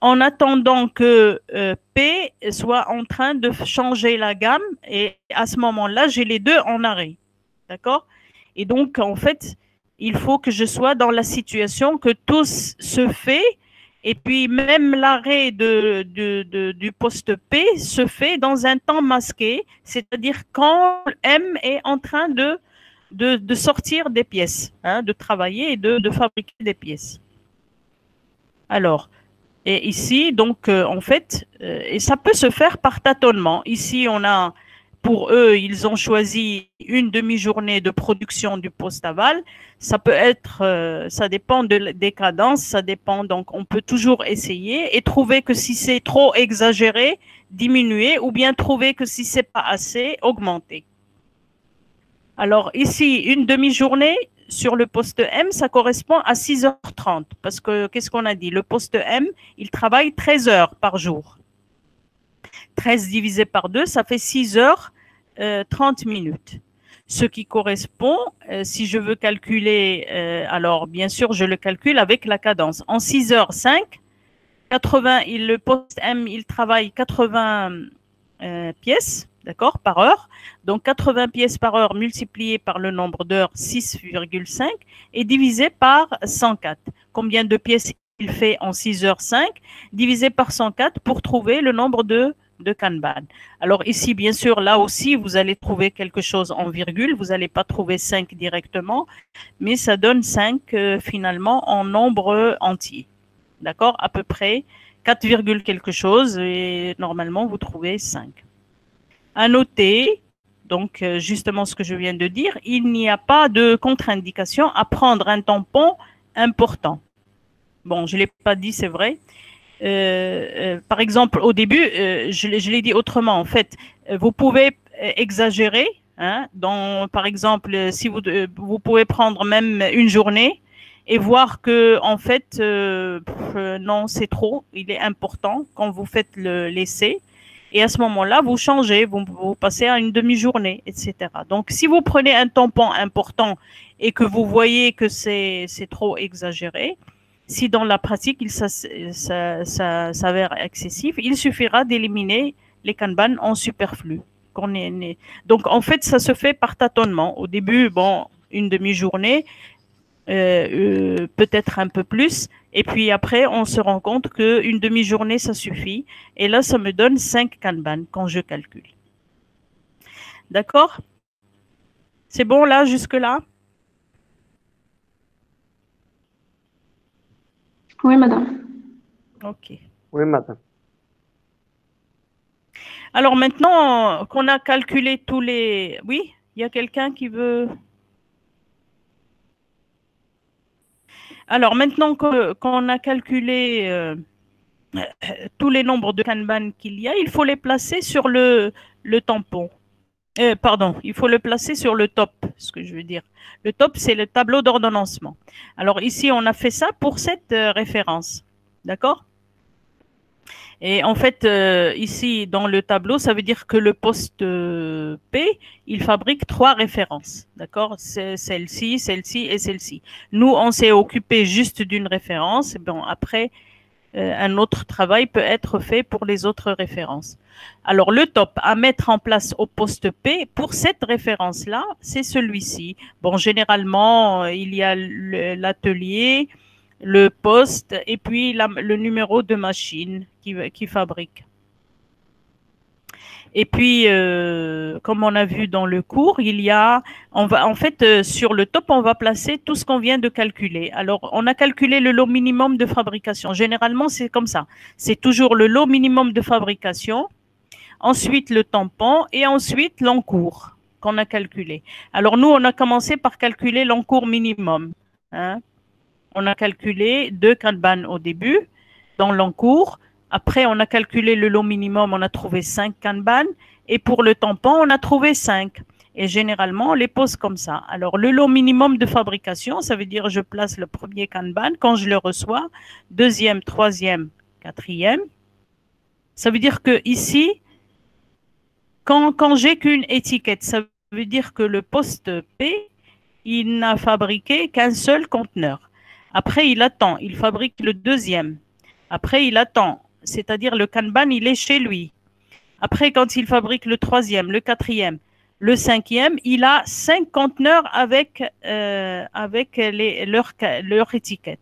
en attendant que P soit en train de changer la gamme et à ce moment-là, j'ai les deux en arrêt. D'accord? Et donc, en fait, il faut que je sois dans la situation que tout se fait et puis même l'arrêt du poste P se fait dans un temps masqué, c'est-à-dire quand M est en train de sortir des pièces, hein, de travailler et de fabriquer des pièces. Alors, et ici, donc, en fait, et ça peut se faire par tâtonnement. Ici, on a, pour eux, ils ont choisi une demi-journée de production du poste aval. Ça peut être, ça dépend des cadences, ça dépend. Donc, on peut toujours essayer et trouver que si c'est trop exagéré, diminuer, ou bien trouver que si c'est pas assez, augmenter. Alors, ici, une demi-journée, sur le poste M, ça correspond à 6h30. Parce que, qu'est-ce qu'on a dit? Le poste M, il travaille 13 heures par jour. 13 divisé par 2, ça fait 6h30. Ce qui correspond, si je veux calculer, alors bien sûr, je le calcule avec la cadence. En 6h05, 80, le poste M, il travaille 80 pièces. D'accord, par heure. Donc, 80 pièces par heure multiplié par le nombre d'heures, 6,5, et divisé par 104. Combien de pièces il fait en 6h05, divisé par 104 pour trouver le nombre de Kanban. Alors ici, bien sûr, là aussi, vous allez trouver quelque chose en virgule. Vous n'allez pas trouver 5 directement, mais ça donne 5 finalement en nombre entier. D'accord, à peu près 4, quelque chose, et normalement, vous trouvez 5. À noter, donc justement ce que je viens de dire, il n'y a pas de contre-indication à prendre un tampon important. Bon, je ne l'ai pas dit, c'est vrai. Par exemple, au début, je l'ai dit autrement. En fait, vous pouvez exagérer. Hein, par exemple, si vous pouvez prendre même une journée et voir que, en fait, non, c'est trop. Il est important quand vous faites l'essai. Et à ce moment-là, vous changez, vous passez à une demi-journée, etc. Donc, si vous prenez un tampon important et que vous voyez que c'est trop exagéré, si dans la pratique, ça s'avère excessif, il suffira d'éliminer les Kanban en superflu. Donc, en fait, ça se fait par tâtonnement. Au début, bon, une demi-journée, peut-être un peu plus. Et puis après, on se rend compte qu'une demi-journée, ça suffit. Et là, ça me donne 5 Kanban quand je calcule. D'accord? C'est bon là, jusque-là? Oui, madame. Ok. Oui, madame. Alors maintenant qu'on a calculé tous les... Oui, il y a quelqu'un qui veut... Alors maintenant qu'on a calculé tous les nombres de Kanban qu'il y a, il faut les placer sur le tampon. Pardon, il faut le placer sur le top, ce que je veux dire. Le top, c'est le tableau d'ordonnancement. Alors ici, on a fait ça pour cette référence. D'accord? Et en fait, ici, dans le tableau, ça veut dire que le poste P, il fabrique 3 références. D'accord? C'est celle-ci, celle-ci et celle-ci. Nous, on s'est occupé juste d'une référence. Bon, après, un autre travail peut être fait pour les autres références. Alors, le top à mettre en place au poste P, pour cette référence-là, c'est celui-ci. Bon, généralement, il y a l'atelier, le poste et puis le numéro de machine qui fabrique. Et puis, comme on a vu dans le cours, en fait, sur le top, on va placer tout ce qu'on vient de calculer. Alors, on a calculé le lot minimum de fabrication. Généralement, c'est comme ça. C'est toujours le lot minimum de fabrication, ensuite le tampon et ensuite l'encours. qu'on a calculé. Alors nous, on a commencé par calculer l'encours minimum. Hein. On a calculé 2 Kanban au début, dans l'encours. Après, on a calculé le lot minimum, on a trouvé 5 Kanban. Et pour le tampon, on a trouvé 5. Et généralement, on les pose comme ça. Alors, le lot minimum de fabrication, ça veut dire je place le premier Kanban quand je le reçois, deuxième, troisième, quatrième. Ça veut dire que ici, quand j'ai qu'une étiquette, ça veut dire que le poste P, il n'a fabriqué qu'un seul conteneur. Après, il attend, il fabrique le deuxième. Après, il attend, c'est-à-dire le Kanban, il est chez lui. Après, quand il fabrique le troisième, le quatrième, le cinquième, il a 5 conteneurs avec leur étiquette.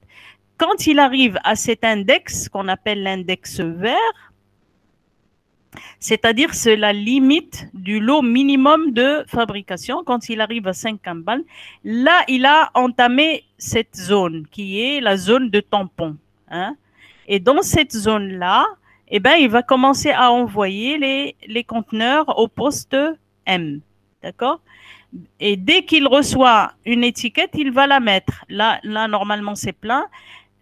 Quand il arrive à cet index, qu'on appelle l'index vert, c'est-à-dire c'est la limite du lot minimum de fabrication, quand il arrive à 5 Kanban, là, il a entamé cette zone qui est la zone de tampon. Hein. Et dans cette zone-là, eh ben, il va commencer à envoyer les conteneurs au poste M. D'accord? Et dès qu'il reçoit une étiquette, il va la mettre. Là normalement, c'est plein.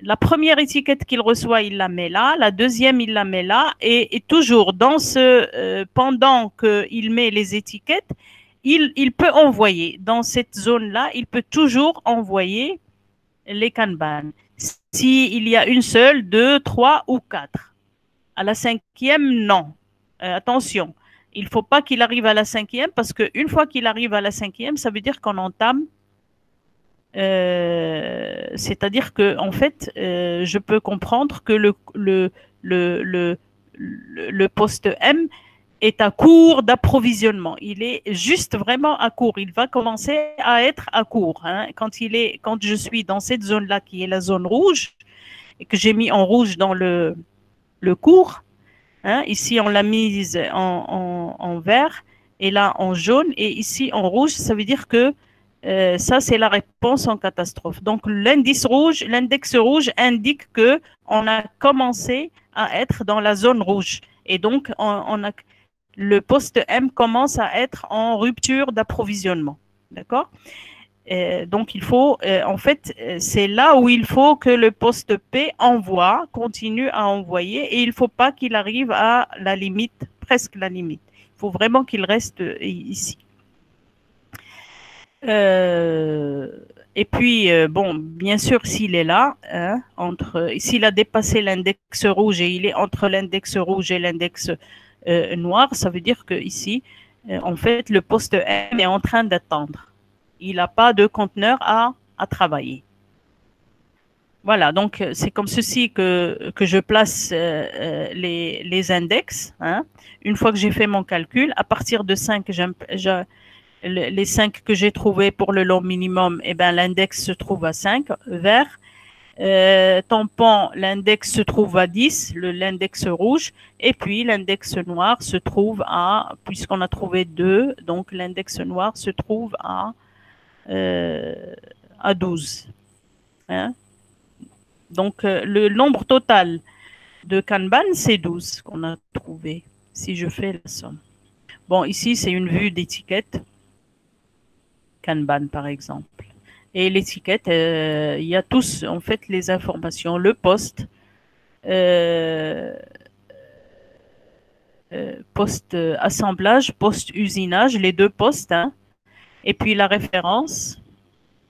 La première étiquette qu'il reçoit, il la met là. La deuxième, il la met là. Et toujours, pendant qu'il met les étiquettes, il peut envoyer. Dans cette zone-là, il peut toujours envoyer les Kanban. S'il y a une seule, 2, 3 ou 4. À la cinquième, non. Attention, il ne faut pas qu'il arrive à la cinquième parce qu'une fois qu'il arrive à la cinquième, ça veut dire qu'on entame. C'est-à-dire que, en fait, je peux comprendre que le poste M est à court d'approvisionnement. Il est juste vraiment à court. Il va commencer à être à court. Hein. Quand je suis dans cette zone-là, qui est la zone rouge, et que j'ai mis en rouge dans le cours, hein, ici on l'a mise en vert, et là en jaune, et ici en rouge, ça veut dire que ça, c'est la réponse en catastrophe. Donc, l'index rouge indique qu'on a commencé à être dans la zone rouge. Et donc, le poste M commence à être en rupture d'approvisionnement. D'accord? Donc, il faut, en fait, c'est là où il faut que le poste P continue à envoyer, et il ne faut pas qu'il arrive à la limite, presque la limite. Il faut vraiment qu'il reste ici. Et puis, bon, bien sûr, s'il est là, hein, s'il a dépassé l'index rouge et il est entre l'index rouge et l'index noir, ça veut dire que ici, en fait, le poste M est en train d'attendre. Il n'a pas de conteneur à travailler. Voilà, donc c'est comme ceci que je place les index. Hein. Une fois que j'ai fait mon calcul, à partir de 5, les 5 que j'ai trouvés pour le lot minimum, eh ben, l'index se trouve à 5, vert. Tampon, l'index se trouve à 10, l'index rouge, et puis l'index noir se trouve à, puisqu'on a trouvé 2, donc l'index noir se trouve à 12. Hein? Donc, le nombre total de Kanban, c'est 12 qu'on a trouvé, si je fais la somme. Bon, ici, c'est une vue d'étiquette. Kanban, par exemple. Et l'étiquette, il y a tous, en fait, les informations. Le poste, poste assemblage, poste usinage, les deux postes, hein, et puis la référence,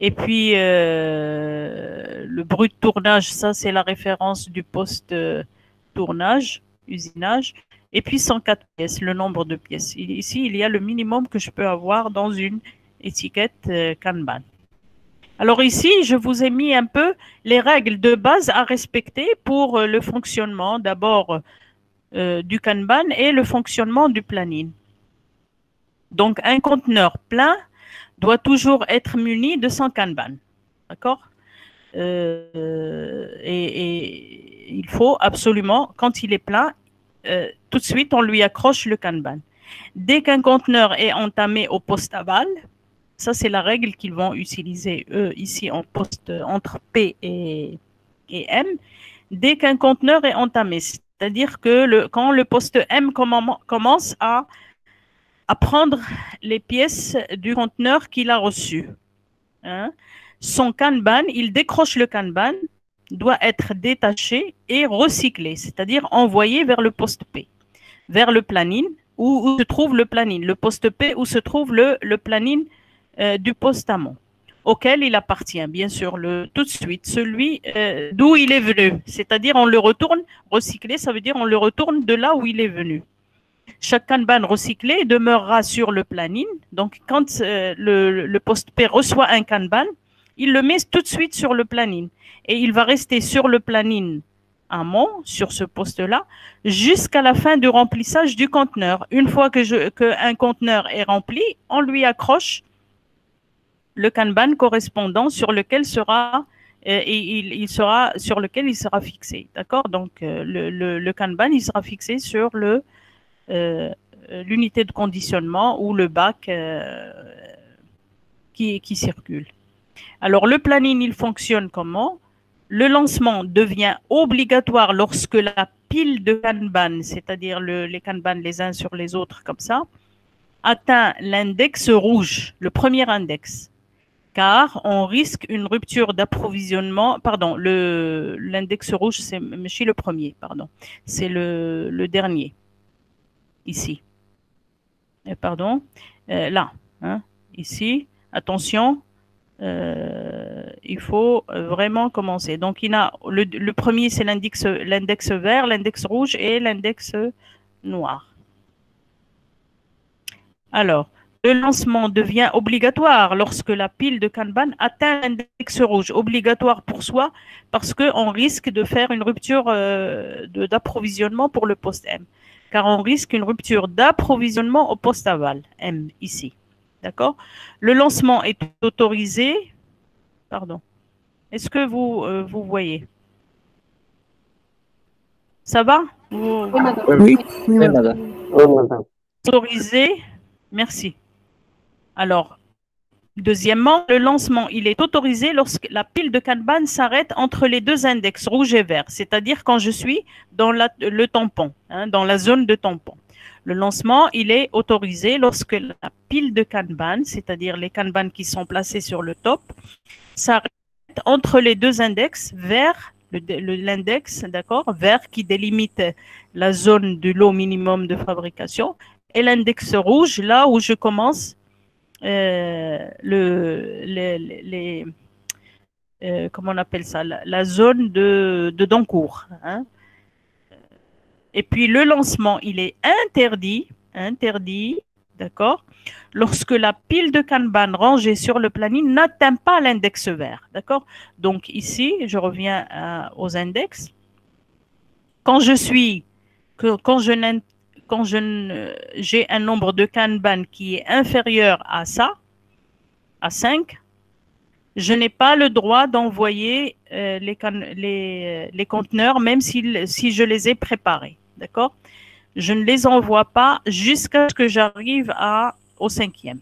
et puis le brut tournage, ça c'est la référence du poste tournage, usinage, et puis 104 pièces, le nombre de pièces. Ici, il y a le minimum que je peux avoir dans une étiquette Kanban. Alors ici, je vous ai mis un peu les règles de base à respecter pour le fonctionnement d'abord du Kanban et le fonctionnement du planning. Donc, un conteneur plein doit toujours être muni de 100 Kanban. D'accord? Et il faut absolument, quand il est plein, tout de suite, on lui accroche le Kanban. Dès qu'un conteneur est entamé au poste aval, ça, c'est la règle qu'ils vont utiliser, eux, ici, en poste entre P et M. Dès qu'un conteneur est entamé, c'est-à-dire que quand le poste M commence à à prendre les pièces du conteneur qu'il a reçu. Hein. Son Kanban, il décroche le Kanban, doit être détaché et recyclé, c'est-à-dire envoyé vers le poste P, vers le planning, où se trouve le planning, le poste P, où se trouve le planning du poste amont, auquel il appartient, bien sûr, tout de suite, celui d'où il est venu, c'est-à-dire on le retourne, recyclé, ça veut dire on le retourne de là où il est venu. Chaque Kanban recyclé demeurera sur le planning. Donc, quand le poste P reçoit un Kanban, il le met tout de suite sur le planning. Et il va rester sur le planning amont, sur ce poste-là, jusqu'à la fin du remplissage du conteneur. Une fois qu'un conteneur est rempli, on lui accroche le Kanban correspondant sur lequel sera il sera fixé. D'accord? Donc, le Kanban, il sera fixé sur l'unité de conditionnement ou le bac qui circule. Alors, le planning, il fonctionne comment? Le lancement devient obligatoire lorsque la pile de Kanban, c'est-à-dire les Kanban les uns sur les autres comme ça, atteint l'index rouge, le premier index, car on risque une rupture d'approvisionnement. Pardon, l'index rouge, c'est le premier, pardon, c'est le dernier, ici. Pardon, là, hein, ici, attention, il faut vraiment commencer. Donc, il a le premier, c'est l'index vert, l'index rouge et l'index noir. Alors, le lancement devient obligatoire lorsque la pile de Kanban atteint l'index rouge. Obligatoire pour soi parce qu'on risque de faire une rupture d'approvisionnement pour le poste M. Car on risque une rupture d'approvisionnement au poste aval, M, ici. D'accord? Le lancement est autorisé. Pardon. Est-ce que vous voyez? Ça va? Oui, madame. Oui, madame. Autorisé. Merci. Alors, deuxièmement, le lancement, il est autorisé lorsque la pile de Kanban s'arrête entre les deux index, rouge et vert, c'est-à-dire quand je suis dans le tampon, hein, dans la zone de tampon. Le lancement, il est autorisé lorsque la pile de Kanban, c'est-à-dire les Kanban qui sont placés sur le top, s'arrête entre les deux index, vert, l'index, d'accord, vert qui délimite la zone du lot minimum de fabrication, et l'index rouge, là où je commence comment on appelle ça, la zone de d'encours. Hein. Et puis le lancement, il est interdit, d'accord, lorsque la pile de Kanban rangée sur le planning n'atteint pas l'index vert, d'accord. Donc ici, je reviens aux index. Quand j'ai un nombre de Kanban qui est inférieur à ça, à 5, je n'ai pas le droit d'envoyer les conteneurs, même si je les ai préparés. D'accord? Je ne les envoie pas jusqu'à ce que j'arrive au 5e.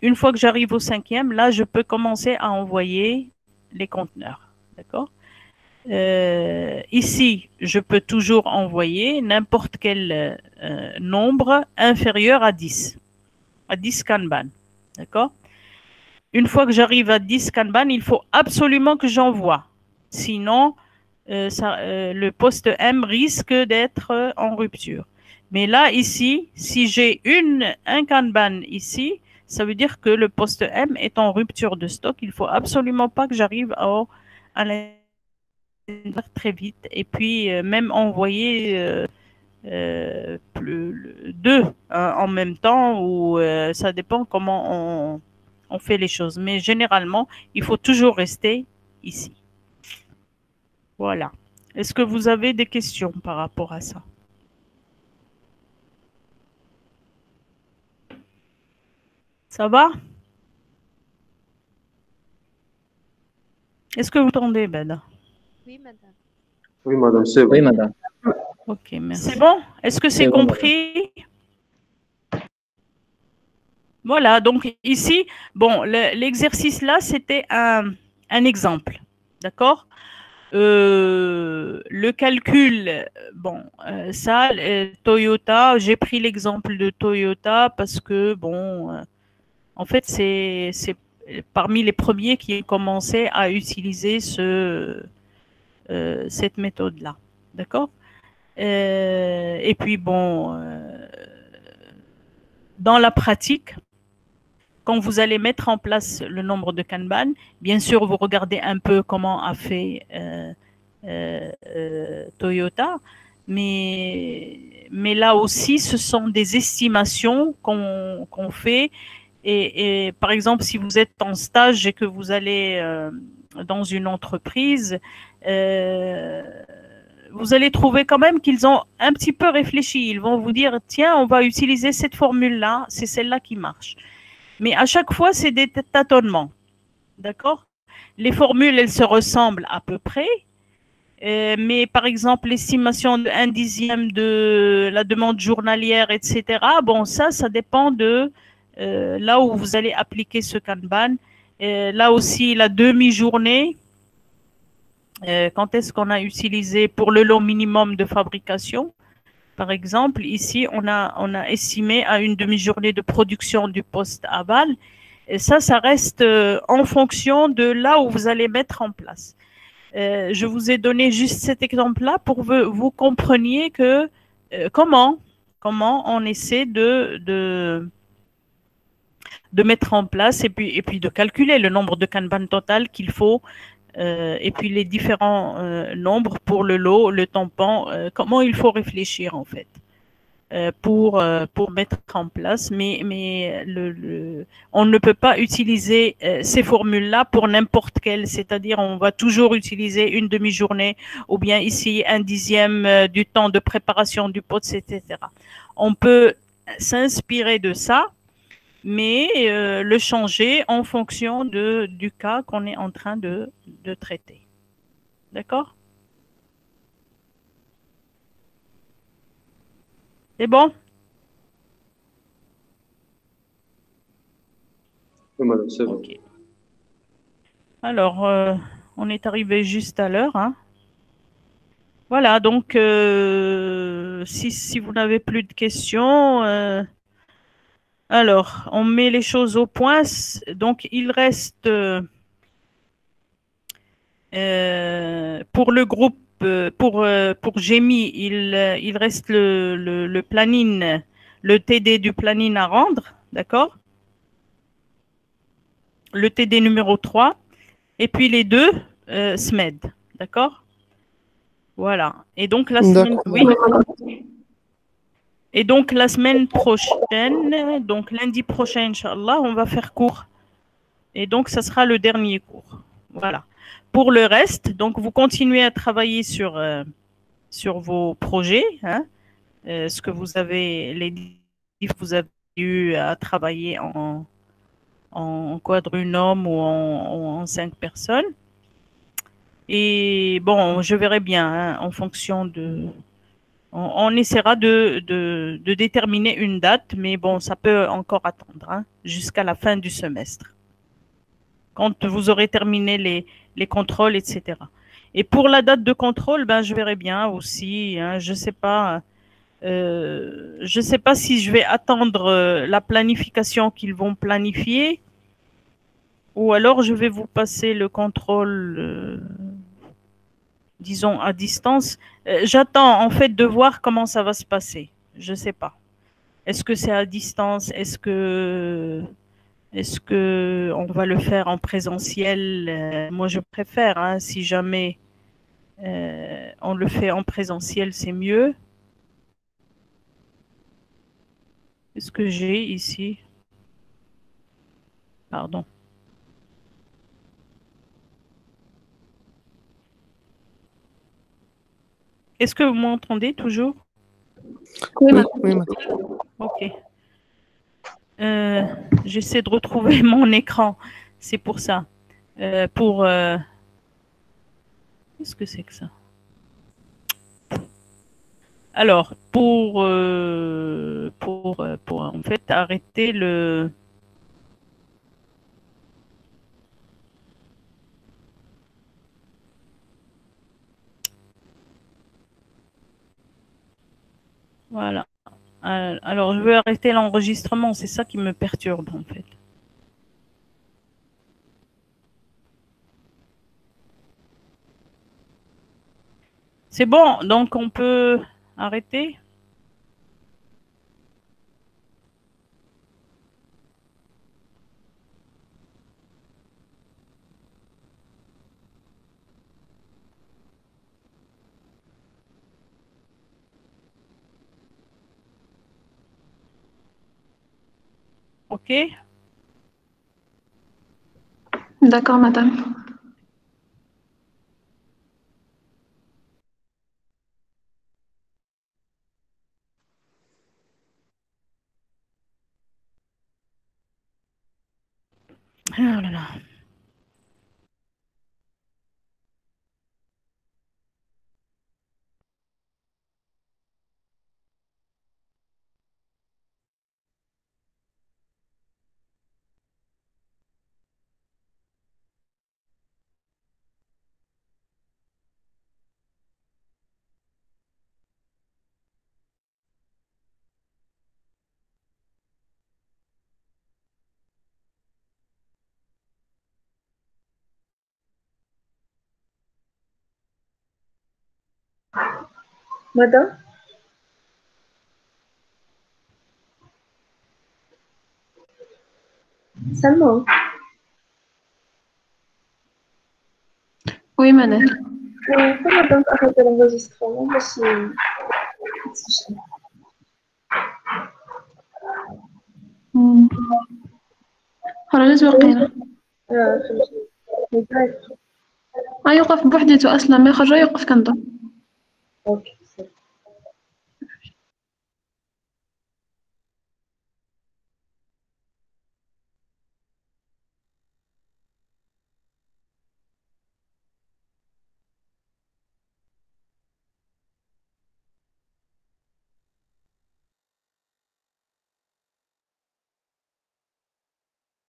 Une fois que j'arrive au 5e, là, je peux commencer à envoyer les conteneurs. D'accord? Ici, je peux toujours envoyer n'importe quel nombre inférieur à 10 Kanban. D'accord? Une fois que j'arrive à 10 Kanban, il faut absolument que j'envoie. Sinon, le poste M risque d'être en rupture. Mais là, ici, si j'ai un Kanban ici, ça veut dire que le poste M est en rupture de stock. Il ne faut absolument pas que j'arrive à très vite. Et puis, même envoyer deux en même temps, ou ça dépend comment on fait les choses. Mais généralement, il faut toujours rester ici. Voilà. Est-ce que vous avez des questions par rapport à ça? Ça va? Est-ce que vous entendez, Ben? Oui, madame. Oui, madame, c'est bon. Oui, madame. Ok, merci. C'est bon? Est-ce que c'est compris? Voilà, donc ici, bon, l'exercice là, c'était un exemple, d'accord? Le calcul, bon, ça, Toyota, j'ai pris l'exemple de Toyota parce que, bon, en fait, c'est parmi les premiers qui ont commencé à utiliser cette méthode-là. D'accord? Et puis, bon, dans la pratique, quand vous allez mettre en place le nombre de Kanban, bien sûr, vous regardez un peu comment a fait Toyota, mais là aussi, ce sont des estimations qu'on fait. Et par exemple, si vous êtes en stage et que vous allez dans une entreprise, vous allez trouver quand même qu'ils ont un petit peu réfléchi. Ils vont vous dire, tiens, on va utiliser cette formule-là, c'est celle-là qui marche. Mais à chaque fois, c'est des tâtonnements. D'accord? Les formules, elles se ressemblent à peu près. Mais par exemple, l'estimation de 1/10 de la demande journalière, etc. Bon, ça dépend de là où vous allez appliquer ce Kanban. Là aussi, la demi-journée, quand est-ce qu'on a utilisé pour le lot minimum de fabrication? Par exemple, ici, on a estimé à une demi-journée de production du poste aval. Et ça reste en fonction de là où vous allez mettre en place. Je vous ai donné juste cet exemple-là pour que vous compreniez que comment on essaie de mettre en place et puis de calculer le nombre de Kanban total qu'il faut et puis les différents nombres pour le lot, le tampon, comment il faut réfléchir en fait pour mettre en place. Mais on ne peut pas utiliser ces formules-là pour n'importe quelle, c'est-à-dire on va toujours utiliser une demi-journée ou bien ici 1/10 du temps de préparation du pot, etc. On peut s'inspirer de ça, mais le changer en fonction du cas qu'on est en train de traiter. D'accord? C'est bon? Oui, madame, c'est bon. Okay. Alors, on est arrivé juste à l'heure. Hein. Voilà, donc si vous n'avez plus de questions, alors on met les choses au point. Donc, il reste pour le groupe, pour Gémi, il reste le planning, le TD du planning à rendre, d'accord? Le TD numéro 3, et puis les deux SMED, d'accord? Voilà. Et donc la semaine, oui. Et donc la semaine prochaine, donc lundi prochain, Inch'Allah, on va faire cours. Et donc ça sera le dernier cours. Voilà. Pour le reste, donc vous continuez à travailler sur vos projets, hein, ce que vous avez, les livres que vous avez eu à travailler en quadrunome ou en 5 personnes. Et bon, je verrai bien hein, en fonction de. On essaiera de déterminer une date, mais bon, ça peut encore attendre hein, jusqu'à la fin du semestre. Quand vous aurez terminé les contrôles, etc. Et pour la date de contrôle, ben, je verrai bien aussi. Hein, je sais pas si je vais attendre la planification qu'ils vont planifier ou alors je vais vous passer le contrôle, disons, à distance. J'attends en fait de voir comment ça va se passer. Je ne sais pas. Est-ce que c'est à distance? Est-ce que on va le faire en présentiel? Moi, je préfère. Hein, si jamais on le fait en présentiel, c'est mieux. Qu'est-ce que j'ai ici? Pardon. Est-ce que vous m'entendez toujours? Oui, Oui, Ok. J'essaie de retrouver mon écran. C'est pour ça. Qu'est-ce que c'est que ça? Alors, pour en fait arrêter le. Voilà. Alors, je veux arrêter l'enregistrement, c'est ça qui me perturbe en fait. C'est bon, donc on peut arrêter? Ok? D'accord, madame. Oh là là. Madame? Salma? Oui, madame. Comment donc arrêter l'enregistrement? خرجت وقيلة يوقف بوحديته أصلا ما يخرج يوقف كنضر.